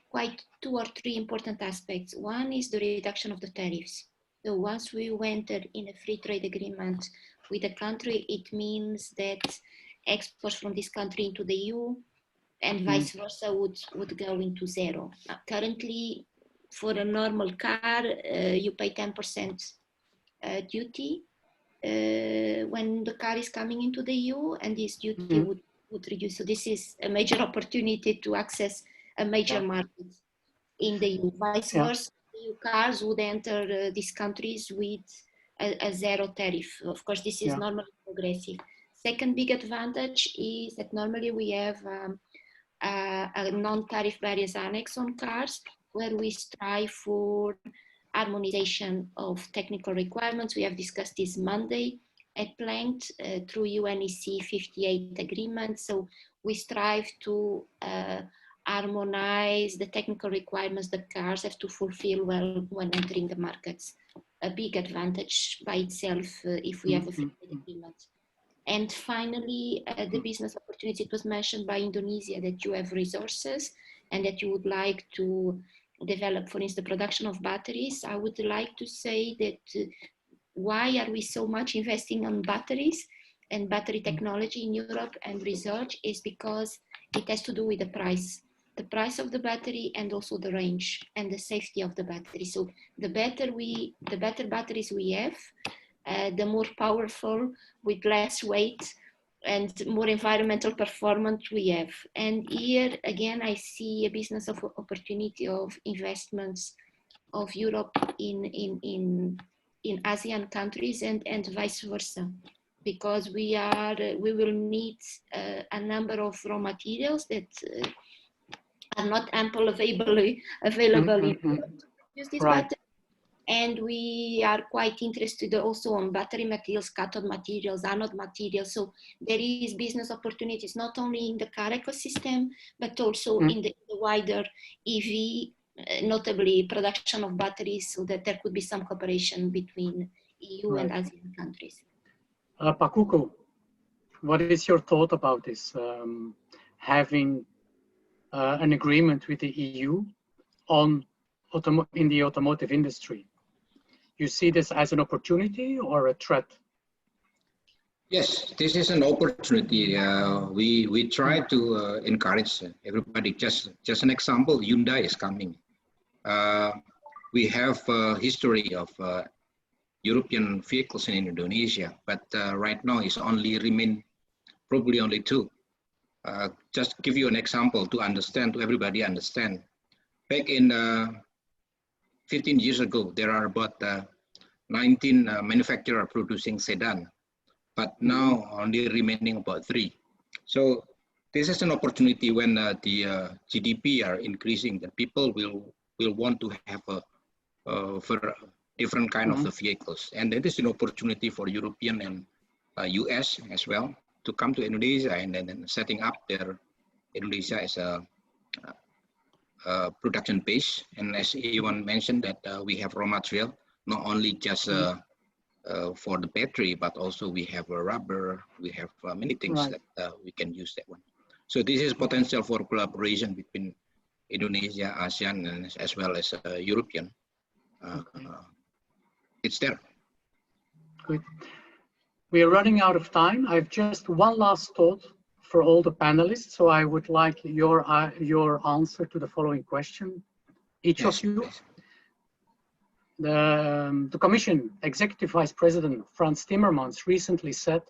quite 2 or 3 important aspects. One is the reduction of the tariffs. So once we entered in a free trade agreement with a country, it means that exports from this country into the EU and vice versa would go into zero. Now, currently, for a normal car, you pay 10% duty when the car is coming into the EU, and this duty would reduce. So this is a major opportunity to access a major market in the EU. Vice versa, EU cars would enter these countries with a zero tariff. Of course, this is normally progressive. Second big advantage is that normally we have a non-tariff barriers annex on cars, where we strive for harmonization of technical requirements. We have discussed this Monday at length through UNEC 58 agreement. So we strive to harmonize the technical requirements that cars have to fulfill well when entering the markets. A big advantage by itself if we have a free trade agreement. And finally, the business opportunity, it was mentioned by Indonesia that you have resources and that you would like to develop, for instance, the production of batteries. I would like to say that why are we so much investing on batteries and battery technology in Europe and research is because it has to do with the price of the battery and also the range and the safety of the battery. So the better batteries we have, the more powerful, with less weight and more environmental performance we have. And here again, I see a business of opportunity of investments of Europe in ASEAN countries and vice versa, because we will need a number of raw materials that are not ample available in Europe to use this battery. And we are quite interested also on battery materials, cathode materials, anode materials. So there is business opportunities not only in the car ecosystem, but also in the wider EV, notably production of batteries, so that there could be some cooperation between EU and ASEAN countries. Pak Kuku, what is your thought about this? Having an agreement with the EU on in the automotive industry. You see this as an opportunity or a threat? Yes, this is an opportunity. We try to encourage everybody. Just an example, Hyundai is coming. We have a history of European vehicles in Indonesia, but right now it's only remain probably only 2. Just give you an example to understand, to everybody understand. Back in 15 years ago, there are about 19 manufacturers producing sedan, but now only remaining about 3. So this is an opportunity when the GDP are increasing, that people will want to have different kind of the vehicles. And that is an opportunity for European and US as well to come to Indonesia and then setting up their Indonesia as a production base. And as Iwan mentioned, that we have raw material, not only just for the battery, but also we have a rubber, we have many things that we can use that one. So this is potential for collaboration between Indonesia, ASEAN, and as well as European. It's there. Good. We are running out of time. I have just one last thought for all the panelists. So I would like your answer to the following question. Each of you. The Commission Executive Vice President Frans Timmermans recently said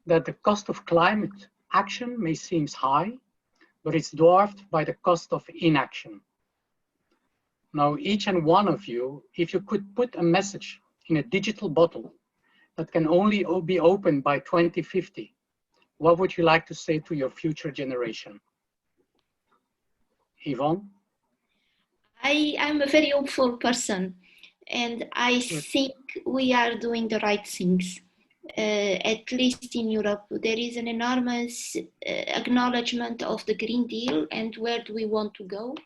that the cost of climate action may seem high, but it's dwarfed by the cost of inaction. Now, each and one of you, if you could put a message in a digital bottle that can only be opened by 2050, what would you like to say to your future generation? Yvonne? I'm a very hopeful person, and I think we are doing the right things. At least in Europe, there is an enormous acknowledgement of the Green Deal and where do we want to go.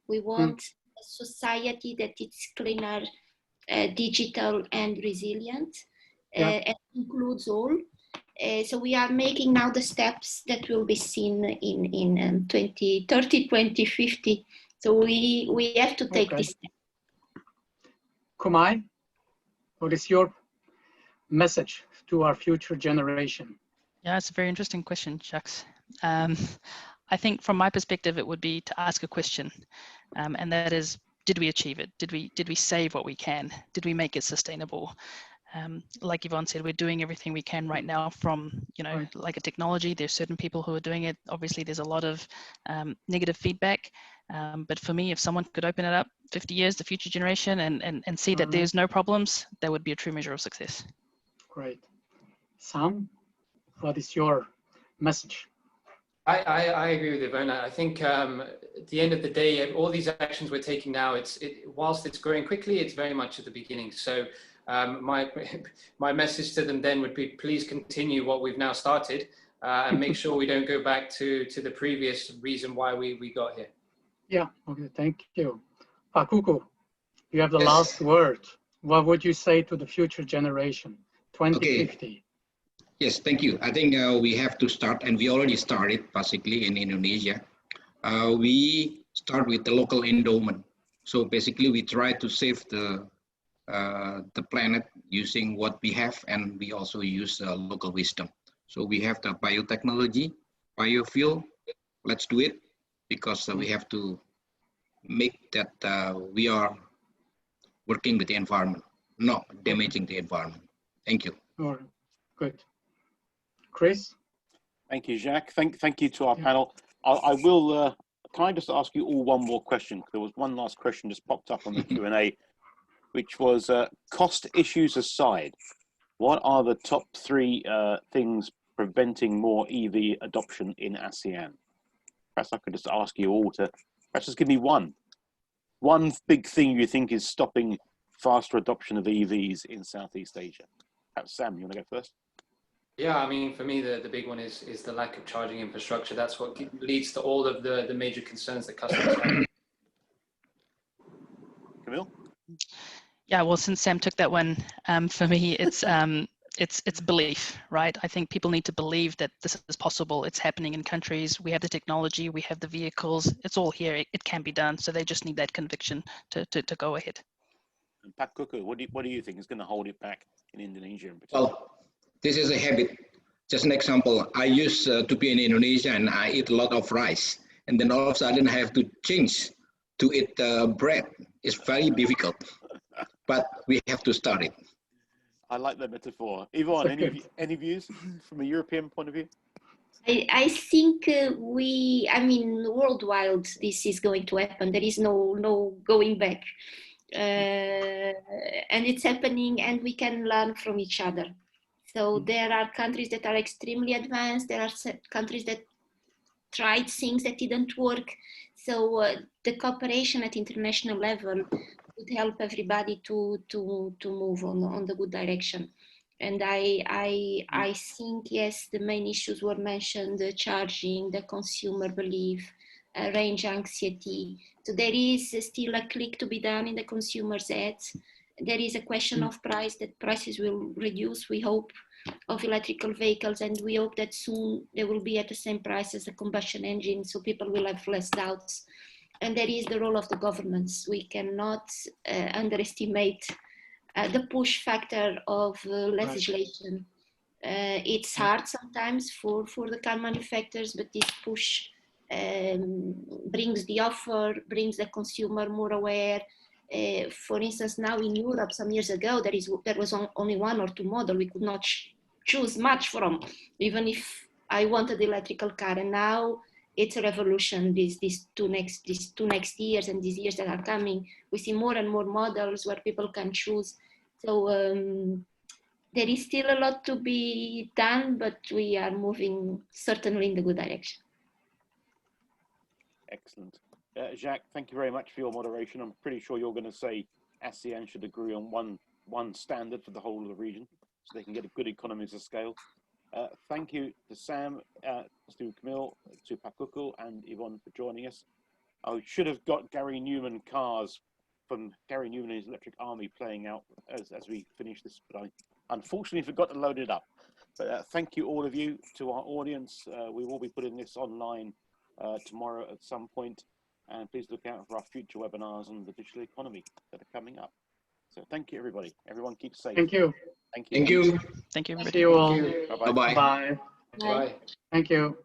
We want a society that is cleaner, digital and resilient, and includes all. So we are making now the steps that will be seen in 2030, 2050. So we have to take this step. Kumai, what is your message to our future generation? Yeah, it's a very interesting question, Jacques. I think from my perspective, it would be to ask a question, and that is, did we achieve it? Did we save what we can? Did we make it sustainable? Like Yvonne said, we're doing everything we can right now from, like a technology. There's certain people who are doing it. Obviously, there's a lot of negative feedback. But for me, if someone could open it up 50 years, the future generation, and see that there's no problems, that would be a true measure of success. Great. Sam, what is your message? I agree with Ivona. I think at the end of the day, all these actions we're taking now, whilst it's growing quickly, it's very much at the beginning. So my message to them then would be, please continue what we've now started and make sure we don't go back to the previous reason why we got here. Yeah, okay, thank you. Pak Kuku, you have the last word. What would you say to the future generation, 2050? Okay. Yes, thank you. I think we have to start, and we already started basically in Indonesia. We start with the local endowment. So basically we try to save the planet using what we have, and we also use local wisdom. So we have the biotechnology, biofuel, let's do it, because we have to make that we are working with the environment, not damaging the environment. Thank you. All right. Good. Chris? Thank you, Jacques. Thank you to our panel. I will, can I just ask you all one more question? There was one last question just popped up on the Q&A, which was cost issues aside, what are the top 3 things preventing more EV adoption in ASEAN? Perhaps I could just ask you all to perhaps just give me one big thing you think is stopping faster adoption of EVs in Southeast Asia. Perhaps Sam, you want to go first? Yeah, I mean, for me, the big one is the lack of charging infrastructure. That's what leads to all of the major concerns that customers have. Camille? Yeah, well, since Sam took that one, for me, it's belief, right? I think people need to believe that this is possible. It's happening in countries. We have the technology, we have the vehicles. It's all here. It can be done. So they just need that conviction to go ahead. And Pak Kuku, what do you think is going to hold it back in Indonesia in particular? Well, this is a habit. Just an example, I used to be in Indonesia and I eat a lot of rice. And then all of a sudden I have to change to eat bread. It's very difficult, but we have to start it. I like that metaphor. Yvonne, any views from a European point of view? I think worldwide, this is going to happen. There is no going back. And it's happening, and we can learn from each other. So there are countries that are extremely advanced. There are countries that tried things that didn't work. So the cooperation at international level would help everybody to move on the good direction. And I think, yes, the main issues were mentioned: the charging, the consumer belief, range anxiety. So there is still a click to be done in the consumer's heads. There is a question of price, that prices will reduce, we hope, of electrical vehicles, and we hope that soon they will be at the same price as the combustion engine, so people will have less doubts. And there is the role of the governments. We cannot underestimate the push factor of legislation. It's hard sometimes for the car manufacturers, but this push brings the offer, brings the consumer more aware. For instance, now in Europe, some years ago, there was only one or two models. We could not choose much from, even if I wanted the electrical car. And now it's a revolution. These two next years and these years that are coming, we see more and more models where people can choose. So there is still a lot to be done, but we are moving certainly in the good direction. Excellent. Jacques, thank you very much for your moderation. I'm pretty sure you're going to say ASEAN should agree on one standard for the whole of the region, so they can get a good economies of scale. Thank you to Sam, to Camille, to Pakuku and Yvonne for joining us. I should have got Gary Newman Cars from Gary Newman and his Electric Army playing out as we finish this, but I unfortunately forgot to load it up. But thank you all of you. To our audience, we will be putting this online tomorrow at some point, and please look out for our future webinars on the digital economy that are coming up. So thank you, everybody. Everyone keep safe. Thank you. Thank you. Thank you. Thank you, everybody. See you all. Bye-bye. Bye-bye. Bye. Bye. Thank you.